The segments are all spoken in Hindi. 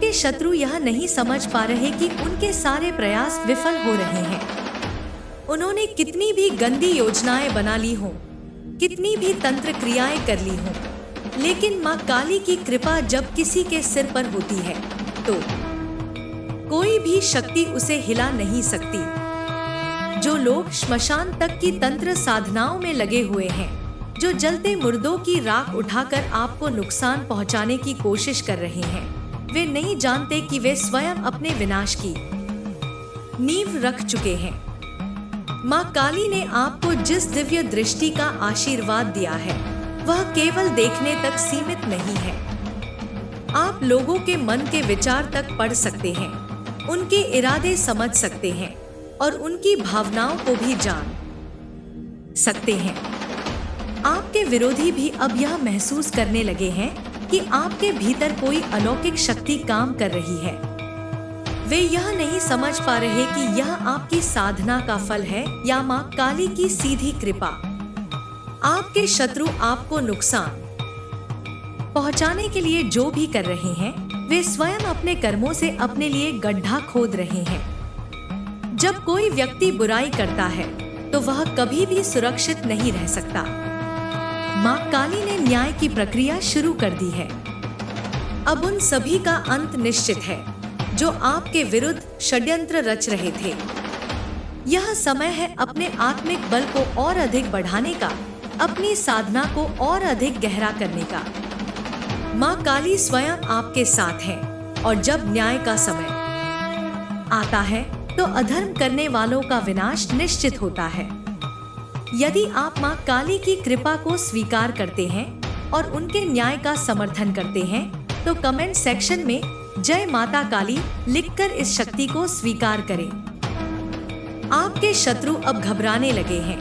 आपके शत्रु यह नहीं समझ पा रहे कि उनके सारे प्रयास विफल हो रहे हैं। उन्होंने कितनी भी गंदी योजनाएं बना ली हों, कितनी भी तंत्र क्रियाएं कर ली हों, लेकिन माँ काली की कृपा जब किसी के सिर पर होती है तो कोई भी शक्ति उसे हिला नहीं सकती। जो लोग श्मशान तक की तंत्र साधनाओं में लगे हुए हैं, जो जलते मुर्दों की राख उठाकर आपको नुकसान पहुंचाने की कोशिश कर रहे हैं, वे नहीं जानते कि वे स्वयं अपने विनाश की नींव रख चुके हैं। माँ काली ने आपको जिस दिव्य दृष्टि का आशीर्वाद दिया है वह केवल देखने तक सीमित नहीं है। आप लोगों के मन के विचार तक पढ़ सकते हैं, उनके इरादे समझ सकते हैं और उनकी भावनाओं को भी जान सकते हैं। आपके विरोधी भी अब यह महसूस करने लगे हैं कि आपके भीतर कोई अलौकिक शक्ति काम कर रही है। वे यह नहीं समझ पा रहे कि यह आपकी साधना का फल है या माँ काली की सीधी कृपा। आपके शत्रु आपको नुकसान पहुंचाने के लिए जो भी कर रहे हैं, वे स्वयं अपने कर्मों से अपने लिए गड्ढा खोद रहे हैं। जब कोई व्यक्ति बुराई करता है तो वह कभी भी सुरक्षित नहीं रह सकता। माँ काली ने न्याय की प्रक्रिया शुरू कर दी है। अब उन सभी का अंत निश्चित है जो आपके विरुद्ध षड्यंत्र रच रहे थे। यह समय है अपने आत्मिक बल को और अधिक बढ़ाने का, अपनी साधना को और अधिक गहरा करने का। माँ काली स्वयं आपके साथ है और जब न्याय का समय आता है तो अधर्म करने वालों का विनाश निश्चित होता है। यदि आप माँ काली की कृपा को स्वीकार करते हैं और उनके न्याय का समर्थन करते हैं तो कमेंट सेक्शन में जय माता काली लिखकर इस शक्ति को स्वीकार करें। आपके शत्रु अब घबराने लगे हैं।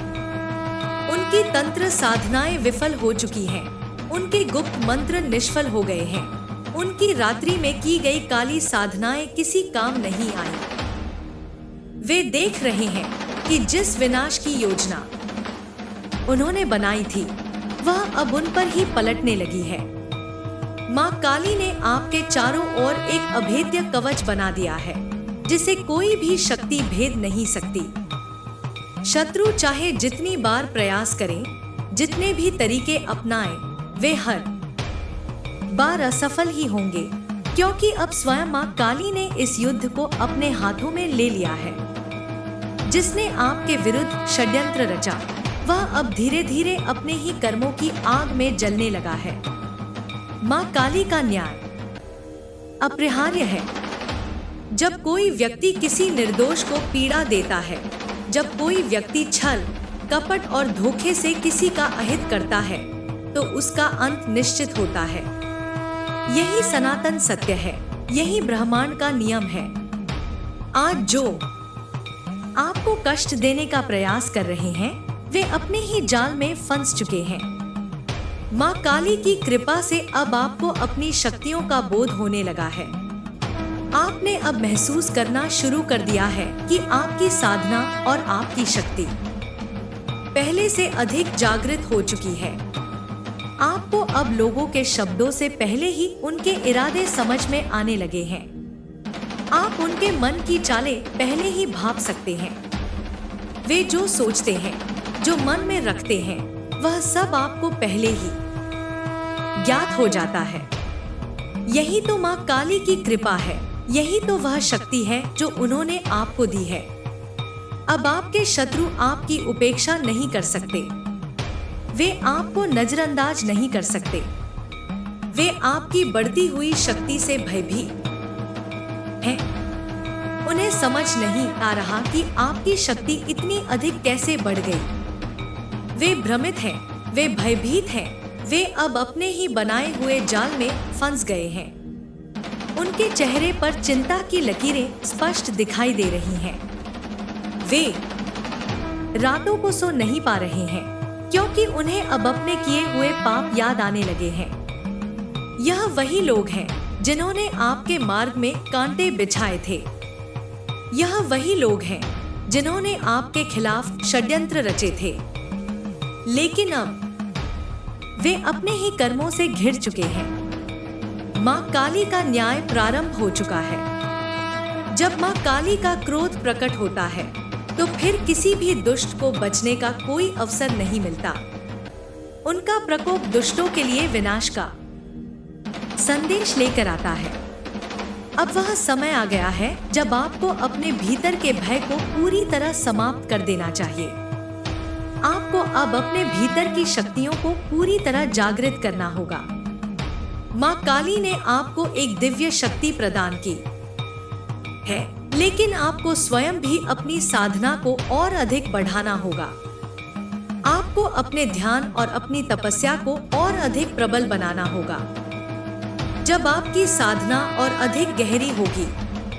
उनकी तंत्र साधनाएं विफल हो चुकी हैं। उनके गुप्त मंत्र निष्फल हो गए हैं। उनकी रात्रि में की गई काली साधनाएं किसी काम नहीं आई। वे देख रहे हैं कि जिस विनाश की योजना उन्होंने बनाई थी वह अब उन पर ही पलटने लगी है। माँ काली ने आपके चारों ओर एक अभेद्य कवच बना दिया है जिसे कोई भी शक्ति भेद नहीं सकती। शत्रु चाहे जितनी बार प्रयास करें, जितने भी तरीके अपनाएं, वे हर बार असफल ही होंगे, क्योंकि अब स्वयं माँ काली ने इस युद्ध को अपने हाथों में ले लिया है। जिसने आपके विरुद्ध षड्यंत्र रचा वह अब धीरे धीरे अपने ही कर्मों की आग में जलने लगा है। माँ काली का न्याय अपरिहार्य है। जब कोई व्यक्ति किसी निर्दोष को पीड़ा देता है, जब कोई व्यक्ति छल, कपट और धोखे से किसी का अहित करता है तो उसका अंत निश्चित होता है। यही सनातन सत्य है, यही ब्रह्मांड का नियम है। आज जो आपको कष्ट देने का प्रयास कर रहे हैं वे अपने ही जाल में फंस चुके हैं। माँ काली की कृपा से अब आपको अपनी शक्तियों का बोध होने लगा है। आपने अब महसूस करना शुरू कर दिया है कि आपकी साधना और आपकी शक्ति पहले से अधिक जागृत हो चुकी है। आपको अब लोगों के शब्दों से पहले ही उनके इरादे समझ में आने लगे हैं। आप उनके मन की चालें पहले ही भाप सकते हैं। वे जो सोचते हैं, जो मन में रखते हैं, वह सब आपको पहले ही ज्ञात हो जाता है। यही तो माँ काली की कृपा है, यही तो वह शक्ति है जो उन्होंने आपको दी है। अब आपके शत्रु आपकी उपेक्षा नहीं कर सकते। वे आपको नजरअंदाज नहीं कर सकते। वे आपकी बढ़ती हुई शक्ति से भयभीत हैं। उन्हें समझ नहीं आ रहा कि आपकी शक्ति इतनी अधिक कैसे बढ़ गई। वे भ्रमित हैं, वे भयभीत हैं। वे अब अपने ही बनाए हुए जाल में फंस गए हैं। उनके चेहरे पर चिंता की लकीरें स्पष्ट दिखाई दे रही हैं। वे रातों को सो नहीं पा रहे हैं क्योंकि उन्हें अब अपने किए हुए पाप याद आने लगे हैं। यह वही लोग हैं जिन्होंने आपके मार्ग में कांटे बिछाए थे। यह वही लोग हैं जिन्होंने आपके खिलाफ षड्यंत्र रचे थे, लेकिन अब वे अपने ही कर्मों से घिर चुके हैं। माँ काली का न्याय प्रारंभ हो चुका है। जब माँ काली का क्रोध प्रकट होता है तो फिर किसी भी दुष्ट को बचने का कोई अवसर नहीं मिलता। उनका प्रकोप दुष्टों के लिए विनाश का संदेश लेकर आता है। अब वह समय आ गया है जब आपको अपने भीतर के भय को पूरी तरह समाप्त कर देना चाहिए। आपको अब अपने भीतर की शक्तियों को पूरी तरह जागृत करना होगा। माँ काली ने आपको एक दिव्य शक्ति प्रदान की है, लेकिन आपको स्वयं भी अपनी साधना को और अधिक बढ़ाना होगा। आपको अपने ध्यान और अपनी तपस्या को और अधिक प्रबल बनाना होगा। जब आपकी साधना और अधिक गहरी होगी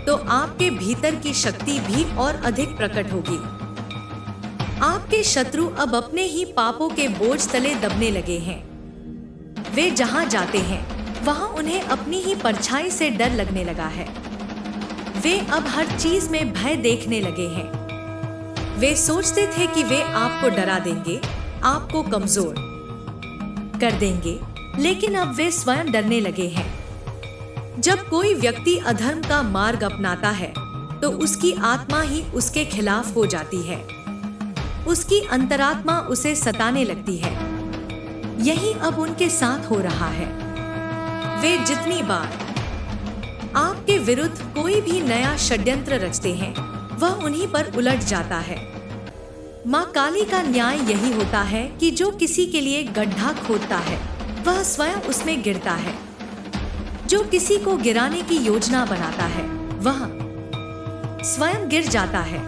तो आपके भीतर की शक्ति भी और अधिक प्रकट होगी। आपके शत्रु अब अपने ही पापों के बोझ तले दबने लगे हैं। वे जहां जाते हैं वहां उन्हें अपनी ही परछाई से डर लगने लगा है। वे अब हर चीज में भय देखने लगे हैं। वे सोचते थे कि वे आपको डरा देंगे, आपको कमजोर कर देंगे, लेकिन अब वे स्वयं डरने लगे हैं। जब कोई व्यक्ति अधर्म का मार्ग अपनाता है तो उसकी आत्मा ही उसके खिलाफ हो जाती है। उसकी अंतरात्मा उसे सताने लगती है। यही अब उनके साथ हो रहा है। वे जितनी बार आपके विरुद्ध कोई भी नया षड्यंत्र रचते हैं वह उन्हीं पर उलट जाता है। माँ काली का न्याय यही होता है कि जो किसी के लिए गड्ढा खोदता है वह स्वयं उसमें गिरता है। जो किसी को गिराने की योजना बनाता है वह स्वयं गिर जाता है।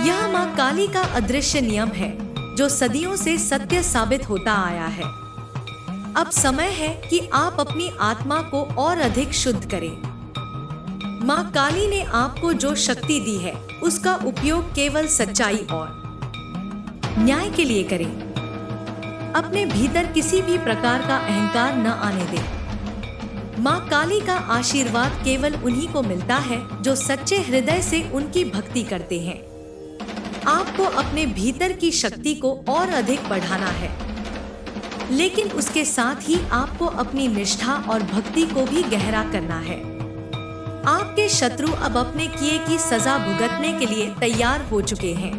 यह माँ काली का अदृश्य नियम है जो सदियों से सत्य साबित होता आया है। अब समय है कि आप अपनी आत्मा को और अधिक शुद्ध करें। माँ काली ने आपको जो शक्ति दी है उसका उपयोग केवल सच्चाई और न्याय के लिए करें। अपने भीतर किसी भी प्रकार का अहंकार न आने दें। माँ काली का आशीर्वाद केवल उन्हीं को मिलता है जो सच्चे हृदय से उनकी भक्ति करते हैं। आपको अपने भीतर की शक्ति को और अधिक बढ़ाना है, लेकिन उसके साथ ही आपको अपनी निष्ठा और भक्ति को भी गहरा करना है। आपके शत्रु अब अपने किए की सजा भुगतने के लिए तैयार हो चुके हैं।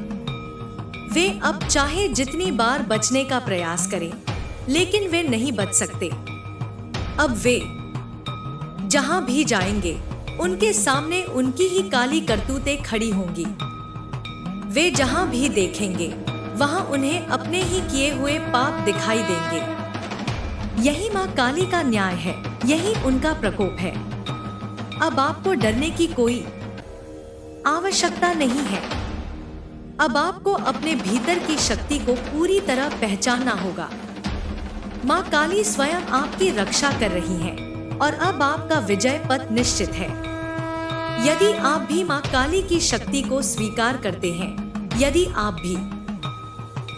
वे अब चाहे जितनी बार बचने का प्रयास करें, लेकिन वे नहीं बच सकते। अब वे जहां भी जाएंगे उनके सामने उनकी ही काली करतूतें खड़ी होंगी। वे जहां भी देखेंगे वहां उन्हें अपने ही किए हुए पाप दिखाई देंगे। यही माँ काली का न्याय है, यही उनका प्रकोप है। अब आपको डरने की कोई आवश्यकता नहीं है। अब आपको अपने भीतर की शक्ति को पूरी तरह पहचानना होगा। माँ काली स्वयं आपकी रक्षा कर रही हैं और अब आपका विजय पथ निश्चित है। यदि आप भी माँ काली की शक्ति को स्वीकार करते हैं, यदि आप भी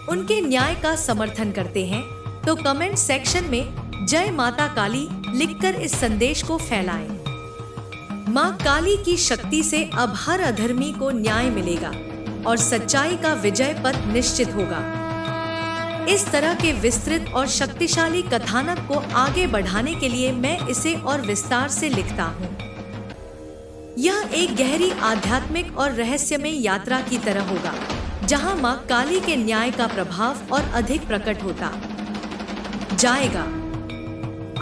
उनके न्याय का समर्थन करते हैं, तो कमेंट सेक्शन में जय माता काली लिखकर इस संदेश को फैलाएं। माँ काली की शक्ति से अब हर अधर्मी को न्याय मिलेगा और सच्चाई का विजय पथ निश्चित होगा। इस तरह के विस्तृत और शक्तिशाली कथानक को आगे बढ़ाने के लिए मैं इसे और विस्तार से लिखता हूँ। यह एक गहरी आध्यात्मिक और रहस्यमय यात्रा की तरह होगा, जहां माँ काली के न्याय का प्रभाव और अधिक प्रकट होता जाएगा।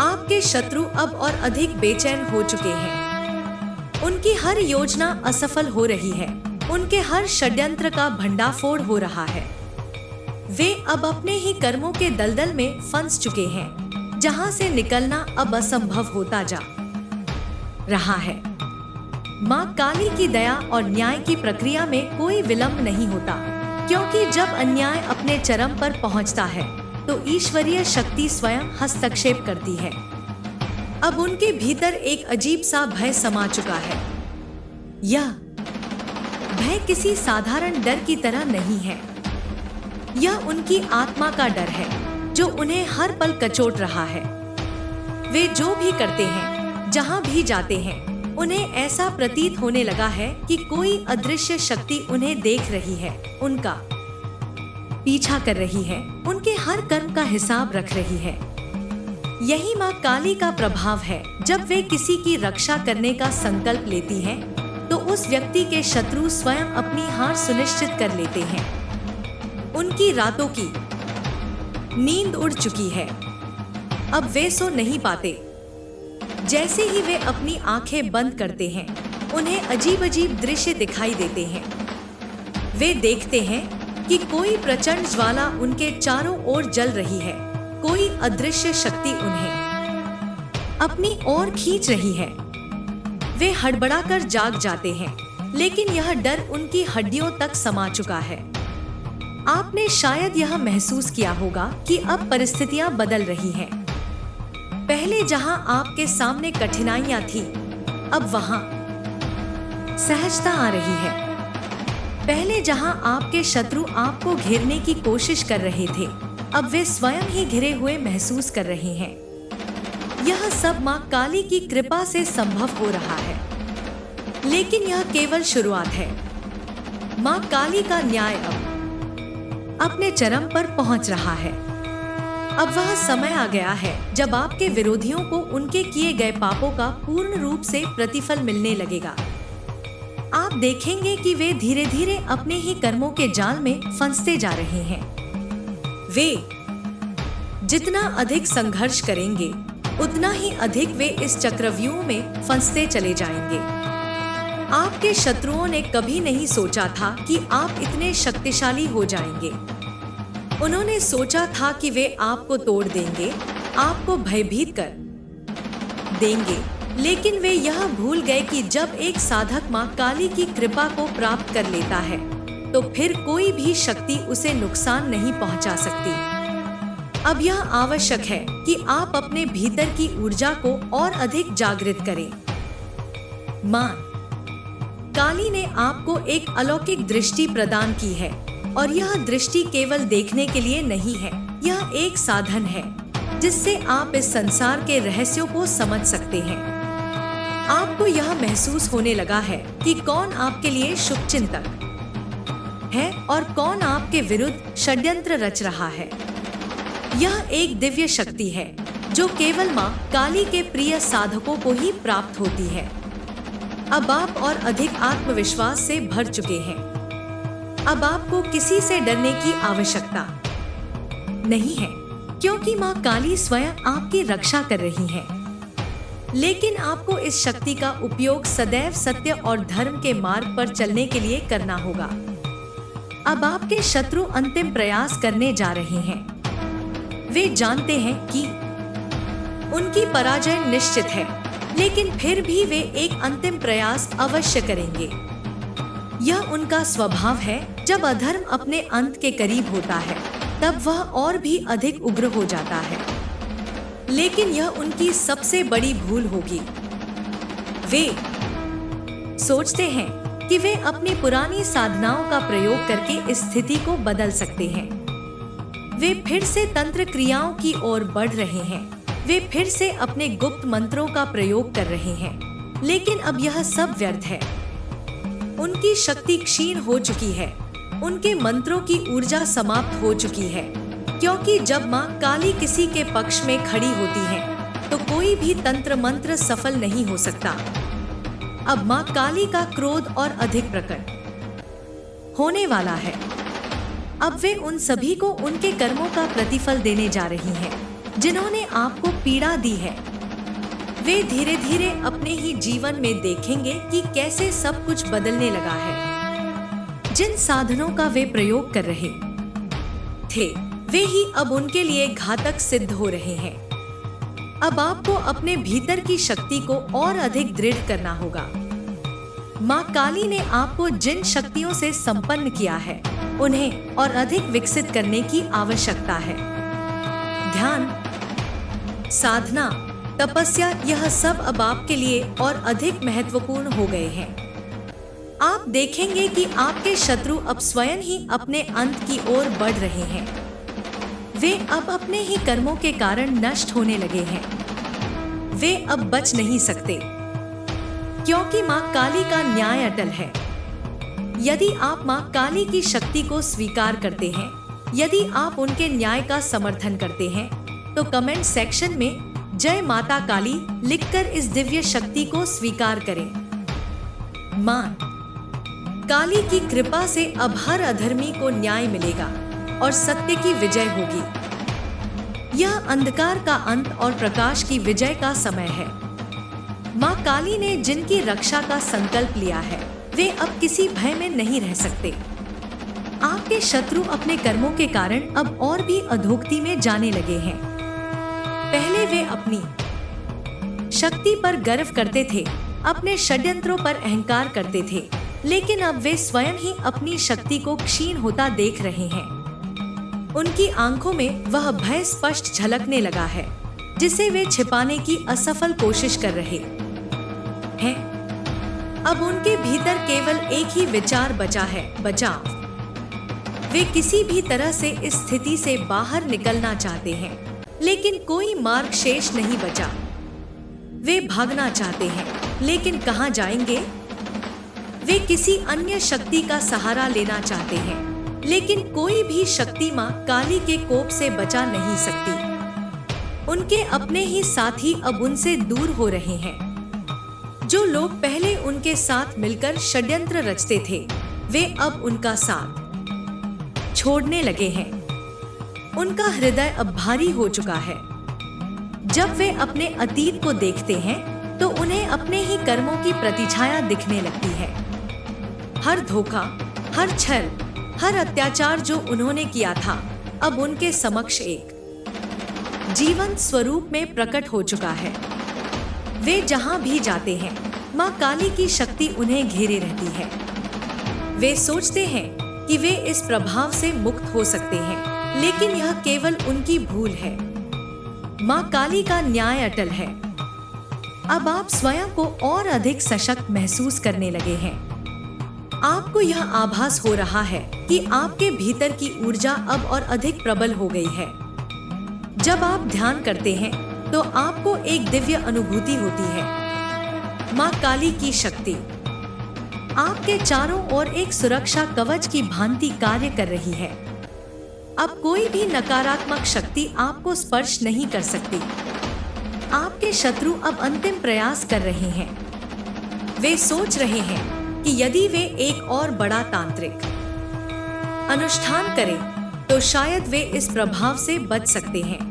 आपके शत्रु अब और अधिक बेचैन हो चुके हैं। उनकी हर योजना असफल हो रही है। उनके हर षड्यंत्र का भंडाफोड़ हो रहा है। वे अब अपने ही कर्मों के दलदल में फंस चुके हैं, जहां से निकलना अब असंभव होता जा रहा है। माँ काली की दया और न्याय की प्रक्रिया में कोई विलंब नहीं होता, क्योंकि जब अन्याय अपने चरम पर पहुंचता है तो ईश्वरीय शक्ति स्वयं हस्तक्षेप करती है। अब उनके भीतर एक अजीब सा भय समा चुका है। यह भय किसी साधारण डर की तरह नहीं है। यह उनकी आत्मा का डर है जो उन्हें हर पल कचोट रहा है। वे जो भी करते हैं, जहां भी जाते हैं, उन्हें ऐसा प्रतीत होने लगा है कि कोई अदृश्य शक्ति उन्हें देख रही है, उनका पीछा कर रही है, उनके हर कर्म का हिसाब रख रही है। यही माँ काली का प्रभाव है। जब वे किसी की रक्षा करने का संकल्प लेती हैं, तो उस व्यक्ति के शत्रु स्वयं अपनी हार सुनिश्चित कर लेते हैं। उनकी रातों की नींद उड़ चुकी है, अब वे सो नहीं पाते। जैसे ही वे अपनी आंखें बंद करते हैं, उन्हें अजीब अजीब दृश्य दिखाई देते हैं। वे देखते हैं कि कोई प्रचंड ज्वाला उनके चारों ओर जल रही है। कोई अदृश्य शक्ति उन्हें अपनी ओर खींच रही है। वे हड़बड़ाकर जाग जाते हैं, लेकिन यह डर उनकी हड्डियों तक समा चुका है। आपने शायद यह महसूस किया होगा कि अब परिस्थितियां बदल रही हैं। पहले जहां आपके सामने कठिनाइयां थी, अब वहां सहजता आ रही है। पहले जहां आपके शत्रु आपको घेरने की कोशिश कर रहे थे, अब वे स्वयं ही घिरे हुए महसूस कर रहे हैं। यह सब माँ काली की कृपा से संभव हो रहा है, लेकिन यह केवल शुरुआत है। माँ काली का न्याय अब अपने चरम पर पहुंच रहा है। अब वह समय आ गया है जब आपके विरोधियों को उनके किए गए पापों का पूर्ण रूप से प्रतिफल मिलने लगेगा। आप देखेंगे कि वे धीरे धीरे अपने ही कर्मों के जाल में फंसते जा रहे हैं। वे जितना अधिक संघर्ष करेंगे, उतना ही अधिक वे इस चक्रव्यूह में फंसते चले जाएंगे। आपके शत्रुओं ने कभी नहीं सोचा था कि आप इतने शक्तिशाली हो जाएंगे। उन्होंने सोचा था कि वे आपको तोड़ देंगे, आपको भयभीत कर देंगे, लेकिन वे यह भूल गए कि जब एक साधक माँ काली की कृपा को प्राप्त कर लेता है, तो फिर कोई भी शक्ति उसे नुकसान नहीं पहुंचा सकती। अब यह आवश्यक है कि आप अपने भीतर की ऊर्जा को और अधिक जागृत करें। माँ काली ने आपको एक अलौकिक दृष्टि प्रदान की है, और यह दृष्टि केवल देखने के लिए नहीं है, यह एक साधन है जिससे आप इस संसार के रहस्यों को समझ सकते हैं। आपको यह महसूस होने लगा है कि कौन आपके लिए शुभचिंतक है और कौन आपके विरुद्ध षड्यंत्र रच रहा है। यह एक दिव्य शक्ति है जो केवल माँ काली के प्रिय साधकों को ही प्राप्त होती है। अब आप और अधिक आत्मविश्वास से भर चुके हैं। अब आपको किसी से डरने की आवश्यकता नहीं है, क्योंकि माँ काली स्वयं आपकी रक्षा कर रही है। लेकिन आपको इस शक्ति का उपयोग सदैव सत्य और धर्म के मार्ग पर चलने के लिए करना होगा। अब आपके शत्रु अंतिम प्रयास करने जा रहे हैं। वे जानते हैं कि उनकी पराजय निश्चित है, लेकिन फिर भी वे एक अंतिम प्रयास अवश्य करेंगे। यह उनका स्वभाव है। जब अधर्म अपने अंत के करीब होता है, तब वह और भी अधिक उग्र हो जाता है। लेकिन यह उनकी सबसे बड़ी भूल होगी। वे सोचते हैं कि वे अपनी पुरानी साधनाओं का प्रयोग करके इस स्थिति को बदल सकते हैं। वे फिर से तंत्र क्रियाओं की ओर बढ़ रहे हैं। वे फिर से अपने गुप्त मंत्रों का प्रयोग कर रहे हैं, लेकिन अब यह सब व्यर्थ है। उनकी शक्ति क्षीण हो चुकी है। उनके मंत्रों की ऊर्जा समाप्त हो चुकी है, क्योंकि जब माँ काली किसी के पक्ष में खड़ी होती है, तो कोई भी तंत्र मंत्र सफल नहीं हो सकता। अब माँ काली का क्रोध और अधिक प्रकट होने वाला है। अब वे उन सभी को उनके कर्मों का प्रतिफल देने जा रही हैं, जिन्होंने आपको पीड़ा दी है। वे धीरे धीरे अपने ही जीवन में देखेंगे कि कैसे सब कुछ बदलने लगा है। जिन साधनों का वे प्रयोग कर रहे थे, वे ही अब उनके लिए घातक सिद्ध हो रहे हैं। अब आपको अपने भीतर की शक्ति को और अधिक दृढ़ करना होगा। माँ काली ने आपको जिन शक्तियों से संपन्न किया है, उन्हें और अधिक विकसित करने की आवश्यकता है। ध्यान, साधना, तपस्या, यह सब अब आपके लिए और अधिक महत्वपूर्ण हो गए हैं। आप देखेंगे कि आपके शत्रु अब स्वयं ही अपने अंत की ओर बढ़ रहे हैं। वे अब अपने ही कर्मों के कारण नष्ट होने लगे हैं। वे अब बच नहीं सकते, क्योंकि माँ काली का न्याय अटल है। यदि आप माँ काली की शक्ति को स्वीकार करते हैं, यदि आप उनके न्याय का समर्थन करते हैं, तो कमेंट सेक्शन में जय माता काली लिखकर इस दिव्य शक्ति को स्वीकार करें। मां काली की कृपा से अब हर अधर्मी को न्याय मिलेगा और सत्य की विजय होगी। यह अंधकार का अंत और प्रकाश की विजय का समय है। मां काली ने जिनकी रक्षा का संकल्प लिया है वे अब किसी भय में नहीं रह सकते। आपके शत्रु अपने कर्मों के कारण अब और भी अधोगति में जाने लगे हैं। पहले वे अपनी शक्ति पर गर्व करते थे, अपने षड्यंत्रों पर अहंकार करते थे, लेकिन अब वे स्वयं ही अपनी शक्ति को क्षीण होता देख रहे हैं। उनकी आंखों में वह भय स्पष्ट झलकने लगा है जिसे वे छिपाने की असफल कोशिश कर रहे हैं। अब उनके भीतर केवल एक ही विचार बचा है, बचाव। वे किसी भी तरह से इस स्थिति से बाहर निकलना चाहते हैं, लेकिन कोई मार्ग शेष नहीं बचा। वे भागना चाहते हैं, लेकिन कहां जाएंगे? वे किसी अन्य शक्ति का सहारा लेना चाहते हैं, लेकिन कोई भी शक्ति मां काली के कोप से बचा नहीं सकती। उनके अपने ही साथी अब उनसे दूर हो रहे हैं। जो लोग पहले उनके साथ मिलकर षड्यंत्र रचते थे, वे अब उनका साथ छोड़ने लगे हैं। उनका हृदय अब भारी हो चुका है। जब वे अपने अतीत को देखते हैं तो उन्हें अपने ही कर्मों की प्रतिछाया दिखने लगती है। हर धोखा, हर छल, हर अत्याचार जो उन्होंने किया था अब उनके समक्ष एक जीवंत स्वरूप में प्रकट हो चुका है। वे जहां भी जाते हैं मां काली की शक्ति उन्हें घेरे रहती है। वे सोचते हैं कि वे इस प्रभाव से मुक्त हो सकते हैं, लेकिन यह केवल उनकी भूल है। मां काली का न्याय अटल है। अब आप स्वयं को और अधिक सशक्त महसूस करने लगे हैं। आपको यह आभास हो रहा है कि आपके भीतर की ऊर्जा अब और अधिक प्रबल हो गई है। जब आप ध्यान करते हैं तो आपको एक दिव्य अनुभूति होती है। मां काली की शक्ति आपके चारों ओर एक सुरक्षा कवच की भांति कार्य कर रही है। अब कोई भी नकारात्मक शक्ति आपको स्पर्श नहीं कर सकती। आपके शत्रु अब अंतिम प्रयास कर रहे हैं। वे सोच रहे हैं कि यदि वे एक और बड़ा तांत्रिक अनुष्ठान करें तो शायद वे इस प्रभाव से बच सकते हैं।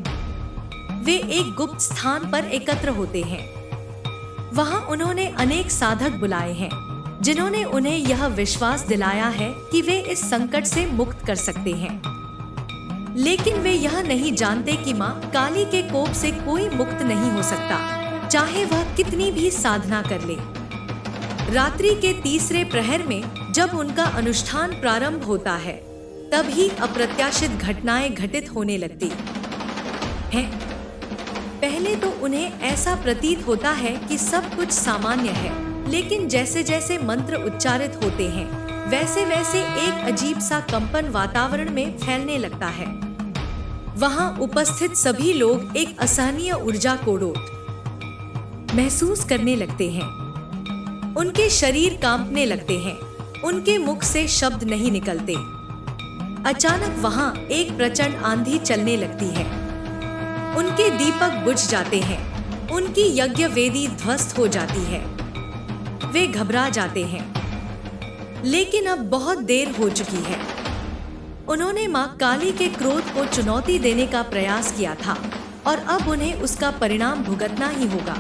वे एक गुप्त स्थान पर एकत्र होते हैं। वहां उन्होंने अनेक साधक बुलाए हैं जिन्होंने उन्हें यह विश्वास दिलाया है कि वे इस संकट से मुक्त कर सकते हैं। लेकिन वे यह नहीं जानते कि मां काली के कोप से कोई मुक्त नहीं हो सकता, चाहे वह कितनी भी साधना कर ले। रात्रि के तीसरे प्रहर में जब उनका अनुष्ठान प्रारंभ होता है, तभी अप्रत्याशित घटनाएं घटित होने लगती हैं। पहले तो उन्हें ऐसा प्रतीत होता है कि सब कुछ सामान्य है, लेकिन जैसे जैसे मंत्र उच्चारित होते हैं वैसे वैसे एक अजीब सा कंपन वातावरण में फैलने लगता है। वहां उपस्थित सभी लोग एक असहनीय ऊर्जा कोड़ोट महसूस करने लगते हैं। उनके शरीर कांपने लगते हैं, उनके मुख से शब्द नहीं निकलते। अचानक वहां एक प्रचंड आंधी चलने लगती है। उनके दीपक बुझ जाते हैं, उनकी यज्ञ वेदी ध्वस्त हो जाती है। वे घबरा जाते हैं, लेकिन अब बहुत देर हो चुकी है। उन्होंने मां काली के क्रोध को चुनौती देने का प्रयास किया था और अब उन्हें उसका परिणाम भुगतना ही होगा।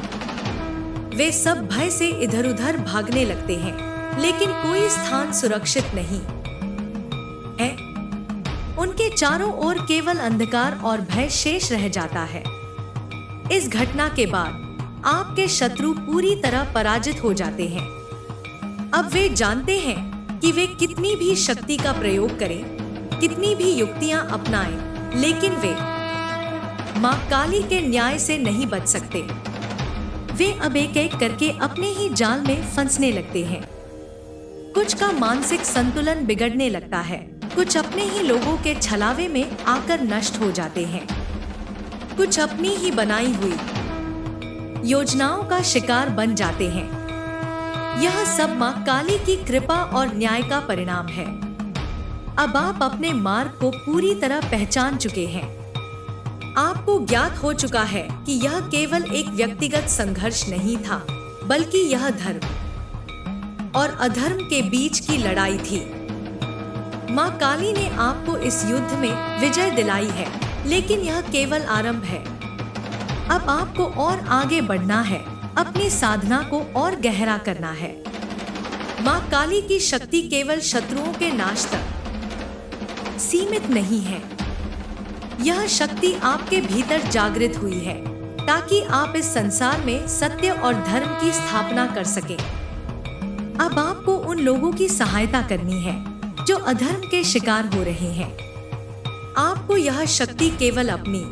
वे सब भय से इधर-उधर भागने लगते हैं, लेकिन कोई स्थान सुरक्षित नहीं है। उनके चारों ओर केवल अंधकार और भय शेष रह जाता है। इस घटना के बाद आपके शत्रु पूरी तरह पराजित हो जाते हैं। अब वे जानते हैं कि वे कितनी भी शक्ति का प्रयोग करें, कितनी भी युक्तियां अपनाएं, लेकिन वे मां काली के न्याय से नहीं बच सकते। वे अब एक एक करके अपने ही जाल में फंसने लगते हैं। कुछ का मानसिक संतुलन बिगड़ने लगता है, कुछ अपने ही लोगों के छलावे में आकर नष्ट हो जाते हैं, कुछ अपनी ही बनाई हुई योजनाओं का शिकार बन जाते हैं। यह सब मां काली की कृपा और न्याय का परिणाम है। अब आप अपने मार्ग को पूरी तरह पहचान चुके हैं। आपको ज्ञात हो चुका है कि यह केवल एक व्यक्तिगत संघर्ष नहीं था, बल्कि यह धर्म और अधर्म के बीच की लड़ाई थी। माँ काली ने आपको इस युद्ध में विजय दिलाई है, लेकिन यह केवल आरंभ है। अब आपको और आगे बढ़ना है, अपनी साधना को और गहरा करना है। माँ काली की शक्ति केवल शत्रुओं के नाश तक सीमित नहीं है। यह शक्ति आपके भीतर जागृत हुई है ताकि आप इस संसार में सत्य और धर्म की स्थापना कर सकें। अब आपको उन लोगों की सहायता करनी है जो अधर्म के शिकार हो रहे हैं। आपको यह शक्ति केवल अपनी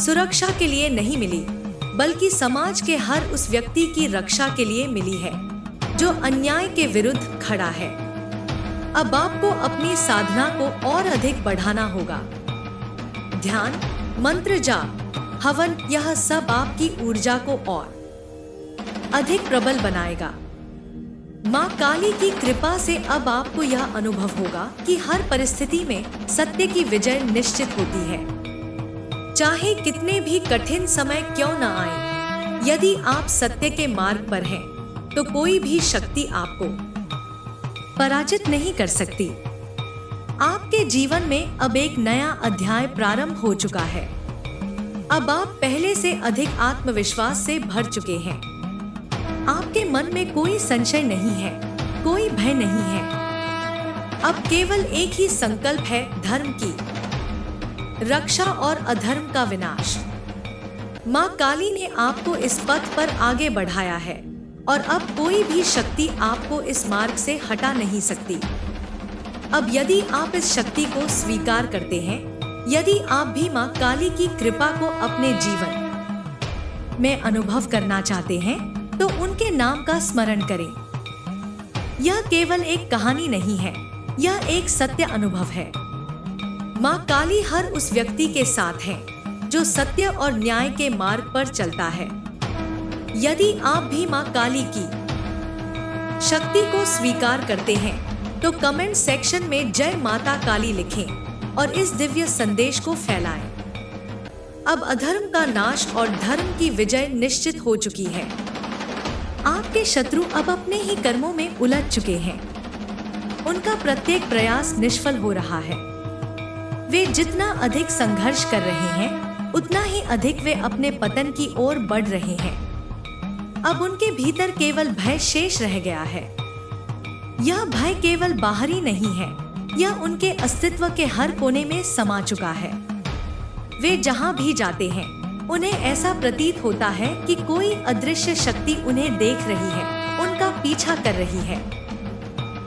सुरक्षा के लिए नहीं मिली, बल्कि समाज के हर उस व्यक्ति की रक्षा के लिए मिली है जो अन्याय के विरुद्ध खड़ा है। अब आपको अपनी साधना को और अधिक बढ़ाना होगा। ध्यान, मंत्र जाप, हवन, यह सब आपकी ऊर्जा को और अधिक प्रबल बनाएगा। माँ काली की कृपा से अब आपको यह अनुभव होगा कि हर परिस्थिति में सत्य की विजय निश्चित होती है, चाहे कितने भी कठिन समय क्यों न आए। यदि आप सत्य के मार्ग पर हैं, तो कोई भी शक्ति आपको पराजित नहीं कर सकती। आपके जीवन में अब एक नया अध्याय प्रारंभ हो चुका है। अब आप पहले से अधिक आत्मविश्वास से भर चुके हैं। आपके मन में कोई संशय नहीं है, कोई भय नहीं है। अब केवल एक ही संकल्प है, धर्म की रक्षा और अधर्म का विनाश। माँ काली ने आपको इस पथ पर आगे बढ़ाया है और अब कोई भी शक्ति आपको इस मार्ग से हटा नहीं सकती। अब यदि आप इस शक्ति को स्वीकार करते हैं, यदि आप भी माँ काली की कृपा को अपने जीवन में अनुभव करना चाहते हैं, तो उनके नाम का स्मरण करें। यह केवल एक कहानी नहीं है, यह एक सत्य अनुभव है। माँ काली हर उस व्यक्ति के साथ है जो सत्य और न्याय के मार्ग पर चलता है। यदि आप भी माँ काली की शक्ति को स्वीकार करते हैं, तो कमेंट सेक्शन में जय माता काली लिखें और इस दिव्य संदेश को फैलाएं। अब अधर्म का नाश और धर्म की विजय निश्चित हो चुकी है। आपके शत्रु अब अपने ही कर्मों में उलझ चुके हैं। उनका प्रत्येक प्रयास निष्फल हो रहा है। वे जितना अधिक संघर्ष कर रहे हैं, उतना ही अधिक वे अपने पतन की ओर बढ़ रहे हैं। अब उनके भीतर केवल भय शेष रह गया है। यह भय केवल बाहरी नहीं है, यह उनके अस्तित्व के हर कोने में समा चुका है। वे जहां भी जाते हैं, उन्हें ऐसा प्रतीत होता है कि कोई अदृश्य शक्ति उन्हें देख रही है, उनका पीछा कर रही है।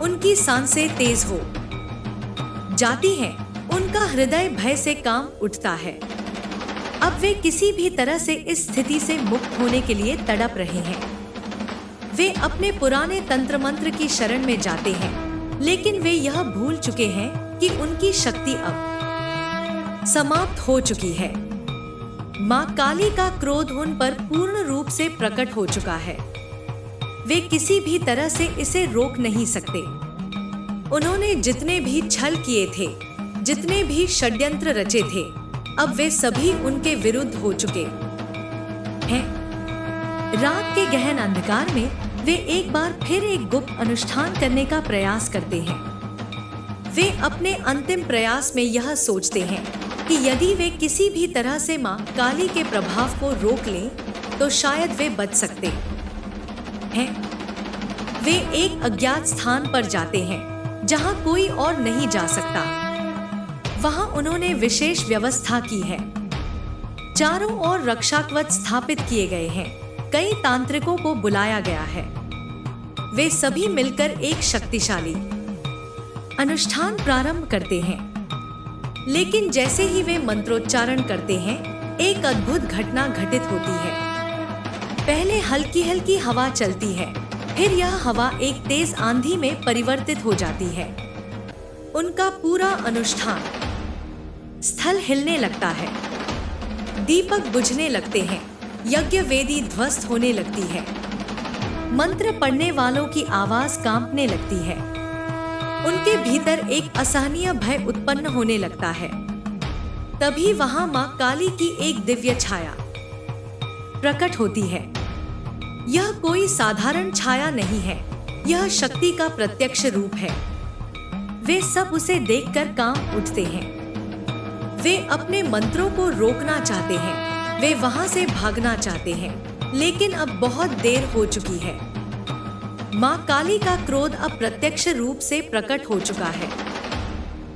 उनकी सांसें तेज हो जाती हैं, उनका हृदय भय से कांप उठता है। अब वे किसी भी तरह से इस स्थिति से मुक्त होने के लिए तड़प रहे हैं। वे अपने पुराने तंत्र मंत्र की शरण में जाते हैं, लेकिन वे यह भूल चुके हैं कि उनकी शक्ति अब समाप्त हो चुकी है। माँ काली का क्रोध उन पर पूर्ण रूप से प्रकट हो चुका है। वे किसी भी तरह से इसे रोक नहीं सकते। उन्होंने जितने भी छल किए थे, जितने भी षड्यंत्र रचे थे, अब वे सभी उनके विरुद्ध हो चुके हैं। रात के गहन अंधकार में वे एक बार फिर एक गुप्त अनुष्ठान करने का प्रयास करते हैं। वे अपने अंतिम प्रयास में यह सोचते हैं कि यदि वे किसी भी तरह से माँ काली के प्रभाव को रोक लें, तो शायद वे बच सकते हैं। वे एक अज्ञात स्थान पर जाते हैं जहाँ कोई और नहीं जा सकता। वहाँ उन्होंने विशेष व्यवस्था की है। चारों ओर रक्षा कवच स्थापित किए गए हैं। कई तांत्रिकों को बुलाया गया है। वे सभी मिलकर एक शक्तिशाली अनुष्ठान प्रारंभ करते हैं। लेकिन जैसे ही वे मंत्रोच्चारण करते हैं, एक अद्भुत घटना घटित होती है। पहले हल्की हल्की हवा चलती है, फिर यह हवा एक तेज आंधी में परिवर्तित हो जाती है। उनका पूरा अनुष्ठान स्थल हिलने लगता है। दीपक बुझने लगते हैं, यज्ञ वेदी ध्वस्त होने लगती है, मंत्र पढ़ने वालों की आवाज कांपने लगती है। उनके भीतर एक असहनीय भय उत्पन्न होने लगता है। तभी वहां मां काली की एक दिव्य छाया प्रकट होती है। यह कोई साधारण छाया नहीं है, यह शक्ति का प्रत्यक्ष रूप है। वे सब उसे देखकर कांप उठते हैं। वे अपने मंत्रों को रोकना चाहते हैं, वे वहां से भागना चाहते हैं, लेकिन अब बहुत देर हो चुकी है। मां काली का क्रोध अब प्रत्यक्ष रूप से प्रकट हो चुका है।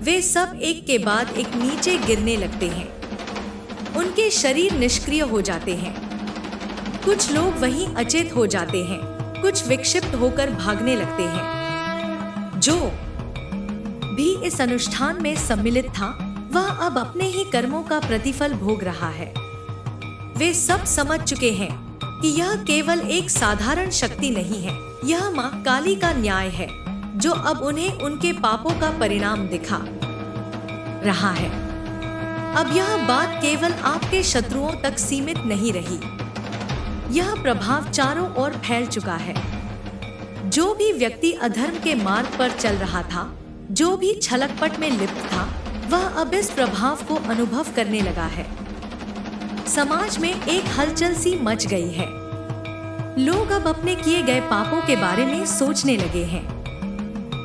वे सब एक के बाद एक नीचे गिरने लगते हैं। उनके शरीर निष्क्रिय हो जाते हैं। कुछ लोग वहीं अचेत हो जाते हैं, कुछ विक्षिप्त होकर भागने लगते हैं। जो भी इस अनुष्ठान में सम्मिलित था, वह अब अपने ही कर्मों का प्रतिफल भोग रहा है। वे सब समझ चुके हैं कि यह केवल एक साधारण शक्ति नहीं है, यह मां काली का न्याय है, जो अब उन्हें उनके पापों का परिणाम दिखा रहा है। अब यह बात केवल आपके शत्रुओं तक सीमित नहीं रही, यह प्रभाव चारों ओर फैल चुका है। जो भी व्यक्ति अधर्म के मार्ग पर चल रहा था, जो भी छलकपट में लिप्त था, वह अब इस प्रभाव को अनुभव करने लगा है। समाज में एक हलचल सी मच गई है। लोग अब अपने किए गए पापों के बारे में सोचने लगे हैं।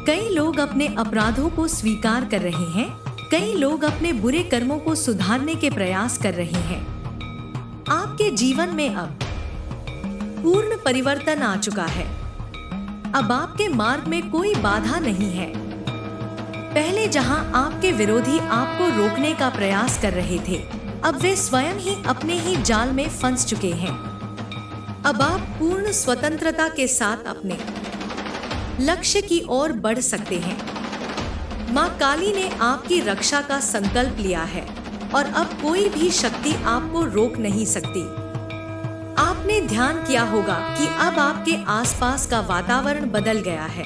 कई लोग अपने अपराधों को स्वीकार कर रहे हैं, कई लोग अपने बुरे कर्मों को सुधारने के प्रयास कर रहे हैं। आपके जीवन में अब पूर्ण परिवर्तन आ चुका है। अब आपके मार्ग में कोई बाधा नहीं है। पहले जहां आपके विरोधी आपको रोकने का प्रयास कर रहे थे, अब वे स्वयं ही अपने ही जाल में फंस चुके हैं। अब आप पूर्ण स्वतंत्रता के साथ अपने लक्ष्य की ओर बढ़ सकते हैं। मां काली ने आपकी रक्षा का संकल्प लिया है और अब कोई भी शक्ति आपको रोक नहीं सकती। आपने ध्यान किया होगा कि अब आपके आसपास का वातावरण बदल गया है।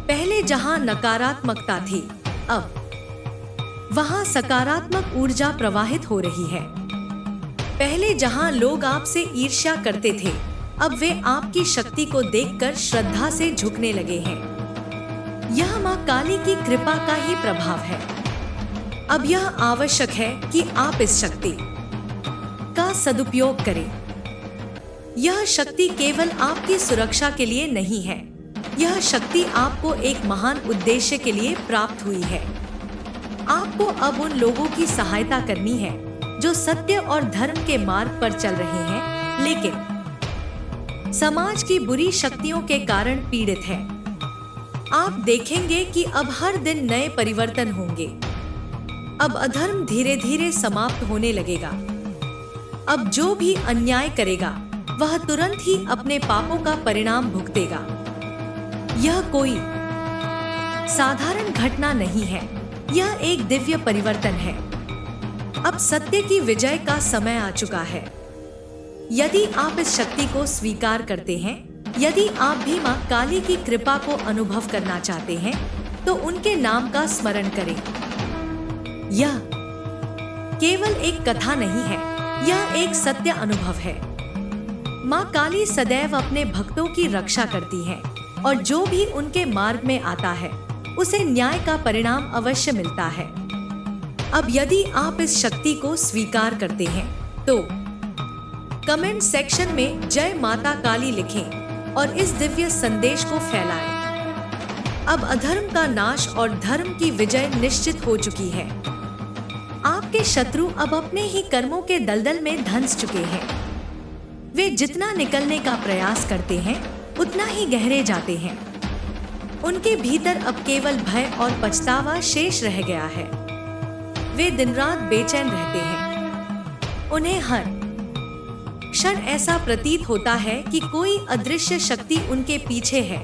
पहले जहां नकारात्मकता थी, अब वहां सकारात्मक ऊर्जा प्रवाहित हो रही है। पहले जहां लोग आपसे ईर्ष्या करते थे, अब वे आपकी शक्ति को देखकर श्रद्धा से झुकने लगे हैं। यह मां काली की कृपा का ही प्रभाव है। अब यह आवश्यक है कि आप इस शक्ति का सदुपयोग करें। यह शक्ति केवल आपकी सुरक्षा के लिए नहीं है, यह शक्ति आपको एक महान उद्देश्य के लिए प्राप्त हुई है। आपको अब उन लोगों की सहायता करनी है जो सत्य और धर्म के मार्ग पर चल रहे हैं, लेकिन समाज की बुरी शक्तियों के कारण पीड़ित है। आप देखेंगे कि अब हर दिन नए परिवर्तन होंगे। अब अधर्म धीरे धीरे समाप्त होने लगेगा। अब जो भी अन्याय करेगा, वह तुरंत ही अपने पापों का परिणाम भुगतेगा। यह कोई साधारण घटना नहीं है, यह एक दिव्य परिवर्तन है। अब सत्य की विजय का समय आ चुका है। यदि आप इस शक्ति को स्वीकार करते हैं, यदि आप भी मां काली की कृपा को अनुभव करना चाहते हैं, तो उनके नाम का स्मरण करें। यह केवल एक कथा नहीं है, यह एक सत्य अनुभव है। मां काली सदैव अपने भक्तों की रक्षा करती है और जो भी उनके मार्ग में आता है, उसे न्याय का परिणाम अवश्य मिलता है। अब यदि आप इस शक्ति को स्वीकार करते हैं, तो कमेंट सेक्शन में जय माता काली लिखें और इस दिव्य संदेश को फैलाएं। अब अधर्म का नाश और धर्म की विजय निश्चित हो चुकी है। आपके शत्रु अब अपने ही कर्मों के दलदल में धंस चुके हैं। वे जितना निकलने का प्रयास करते हैं, उतना ही गहरे जाते हैं। उनके भीतर अब केवल भय और पछतावा शेष रह गया है। वे दिन रात बेचैन रहते हैं। उन्हें हर क्षण ऐसा प्रतीत होता है कि कोई अदृश्य शक्ति उनके पीछे है,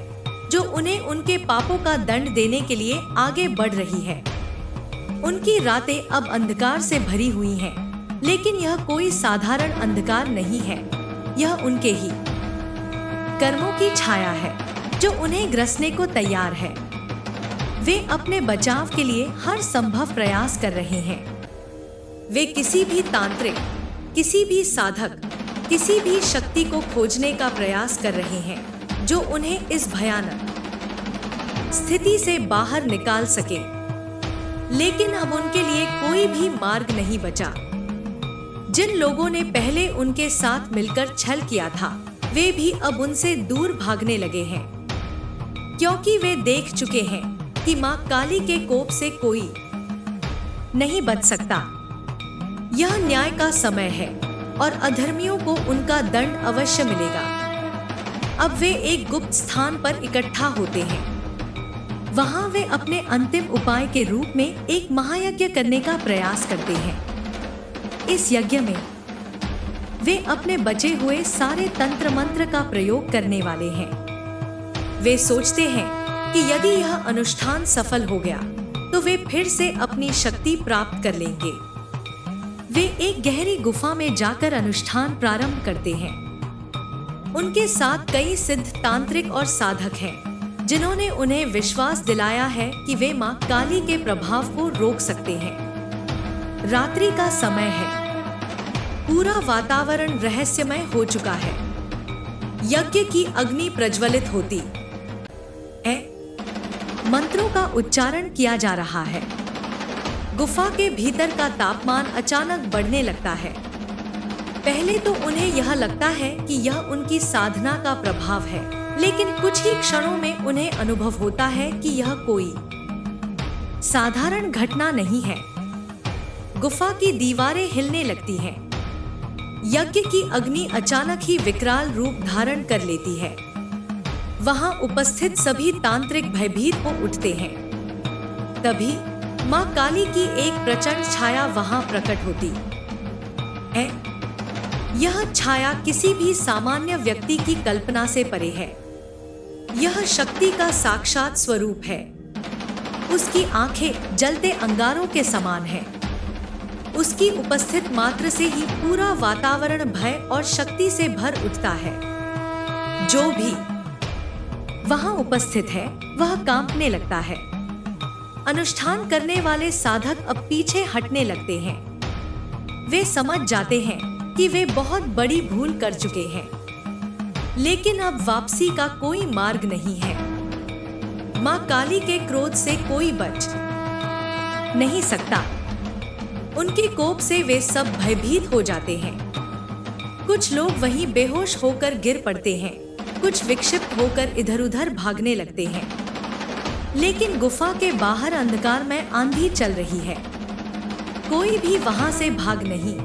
जो उन्हें उनके पापों का दंड देने के लिए आगे बढ़ रही है। उनकी रातें अब अंधकार से भरी हुई हैं, लेकिन यह कोई साधारण अंधकार नहीं है, यह उनके ही कर्मों की छाया है, जो उन्हें ग्रसने को तैयार है। वे अपने बचाव के लिए हर संभव प्रयास कर रहे हैं। वे किसी भी तांत्रिक, किसी भी साधक, किसी भी शक्ति को खोजने का प्रयास कर रहे हैं, जो उन्हें इस भयानक स्थिति से बाहर निकाल सके। लेकिन अब उनके लिए कोई भी मार्ग नहीं बचा। जिन लोगों ने पहले उनके साथ मिलकर छल किया था, वे भी अब उनसे दूर भागने लगे हैं, क्योंकि वे देख चुके हैं कि मां काली के कोप से कोई नहीं बच सकता। यह न्याय का समय है और अधर्मियों को उनका दंड अवश्य मिलेगा। अब वे एक गुप्त स्थान पर इकट्ठा होते हैं। वहां वे अपने अंतिम उपाय के रूप में एक महायज्ञ करने का प्रयास करते हैं। इस यज्ञ में वे अपने बचे हुए सारे तंत्र मंत्र का प्रयोग करने वाले हैं। वे सोचते हैं कि यदि यह अनुष्ठान सफल हो गया तो वे फिर से अपनी शक्ति प्राप्त कर लेंगे। वे एक गहरी गुफा में जाकर अनुष्ठान प्रारंभ करते हैं। उनके साथ कई सिद्ध तांत्रिक और साधक हैं, जिन्होंने उन्हें विश्वास दिलाया है कि वे मां काली के प्रभाव को रोक सकते हैं। रात्रि का समय है। पूरा वातावरण रहस्यमय हो चुका है। यज्ञ की अग्नि प्रज्वलित होती है। मंत्रों का उच्चारण किया जा रहा है। गुफा के भीतर का तापमान अचानक बढ़ने लगता है। पहले तो उन्हें यह लगता है कि यह उनकी साधना का प्रभाव है, लेकिन कुछ ही क्षणों में उन्हें अनुभव होता है कि यह कोई साधारण घटना नहीं है। गुफा की दीवारें हिलने लगती हैं। यज्ञ की अग्नि अचानक ही विकराल रूप धारण कर लेती है। वहां उपस्थित सभी तांत्रिक भयभीत हो उठते हैं। तभी मां काली की एक प्रचंड छाया वहां प्रकट होती है। यह छाया किसी भी सामान्य व्यक्ति की कल्पना से परे है। यह शक्ति का साक्षात स्वरूप है। उसकी आंखें जलते अंगारों के समान हैं। उसकी उपस्थित मात्र से ही पूरा वातावरण भय और शक्ति से भर उठता है। जो भी वहां उपस्थित है वह कांपने लगता है। अनुष्ठान करने वाले साधक अब पीछे हटने लगते हैं। वे समझ जाते हैं कि वे बहुत बड़ी भूल कर चुके हैं, लेकिन अब वापसी का कोई मार्ग नहीं है। मां काली के क्रोध से कोई बच नहीं सकता। उनके कोप से वे सब भयभीत हो जाते हैं। कुछ लोग वहीं बेहोश होकर गिर पड़ते हैं, कुछ विक्षिप्त होकर इधर-उधर भागने लगते हैं। लेकिन गुफा के बाहर अंधकार में आंधी चल रही है। कोई भी वहां से भाग नहीं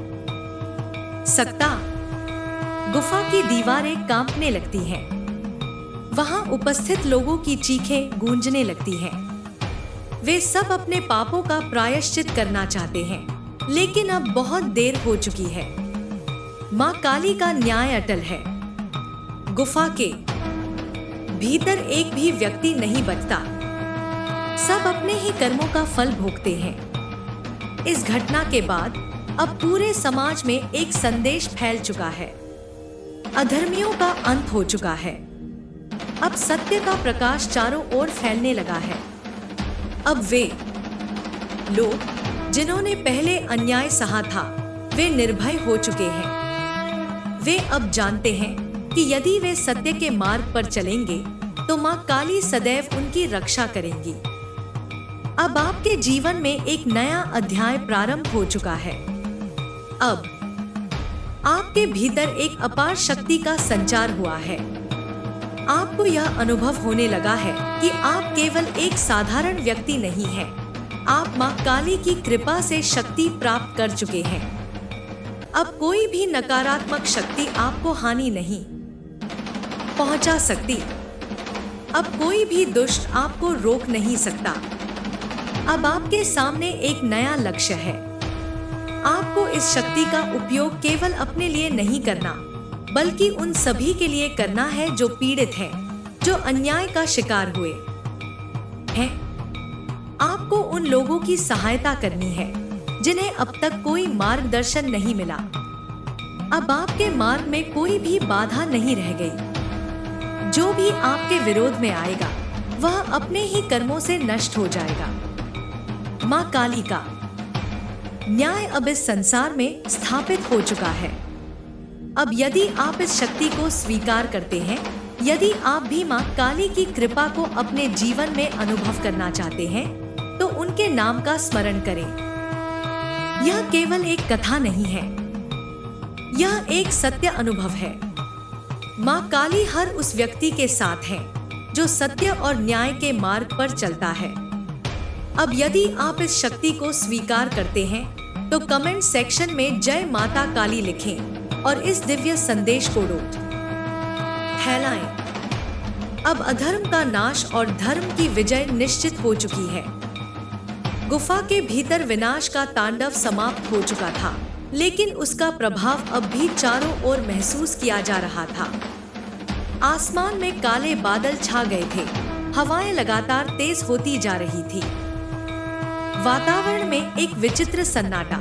सकता। गुफा की दीवारें कांपने लगती हैं। वहां उपस्थित लोगों की चीखें गूंजने लगती हैं। वे सब अपने पापों का प्रायश्चित करना चाहते हैं, लेकिन अब बहुत देर हो चुकी है। मां काली का न्याय अटल है। गुफा के भीतर एक भी व्यक्ति नहीं बचता। सब अपने ही कर्मों का फल भोगते हैं। इस घटना के बाद अब पूरे समाज में एक संदेश फैल चुका है। अधर्मियों का अंत हो चुका है। अब सत्य का प्रकाश चारों ओर फैलने लगा है। अब वे लोग जिन्होंने पहले अन्याय सहा था, वे निर्भय हो चुके हैं। वे अब जानते हैं कि यदि वे सत्य के मार्ग पर चलेंगे तो मां काली सदैव उनकी रक्षा करेंगी। अब आपके जीवन में एक नया अध्याय प्रारंभ हो चुका है। अब आपके भीतर एक अपार शक्ति का संचार हुआ है। आपको यह अनुभव होने लगा है कि आप केवल एक साधारण व्यक्ति नहीं हैं। आप मां काली की कृपा से शक्ति प्राप्त कर चुके हैं। अब कोई भी नकारात्मक शक्ति आपको हानि नहीं पहुंचा सकती। अब कोई भी दुष्ट आपको रोक नहीं सकता। अब आपके सामने एक नया लक्ष्य है। आपको इस शक्ति का उपयोग केवल अपने लिए नहीं करना, बल्कि उन सभी के लिए करना है जो पीड़ित हैं, जो अन्याय का शिकार हुए हैं। आपको उन लोगों की सहायता करनी है जिन्हें अब तक कोई मार्गदर्शन नहीं मिला। अब आपके मार्ग में कोई भी बाधा नहीं रह गई। जो भी आपके विरोध में आएगा वह अपने ही कर्मों से नष्ट हो जाएगा। मां काली का न्याय अब इस संसार में स्थापित हो चुका है। अब यदि आप इस शक्ति को स्वीकार करते हैं, यदि आप भी मां काली की कृपा को अपने जीवन में अनुभव करना चाहते हैं, तो उनके नाम का स्मरण करें। यह केवल एक कथा नहीं है, यह एक सत्य अनुभव है। मां काली हर उस व्यक्ति के साथ है जो सत्य और न्याय के मार्ग पर चलता है। अब यदि आप इस शक्ति को स्वीकार करते हैं तो कमेंट सेक्शन में जय माता काली लिखें और इस दिव्य संदेश को फैलाएं। अब अधर्म का नाश और धर्म की विजय निश्चित हो चुकी है। गुफा के भीतर विनाश का तांडव समाप्त हो चुका था, लेकिन उसका प्रभाव अब भी चारों ओर महसूस किया जा रहा था। आसमान में काले बादल छा गए थे, हवाएं लगातार तेज होती जा रही थी। वातावरण में एक विचित्र सन्नाटा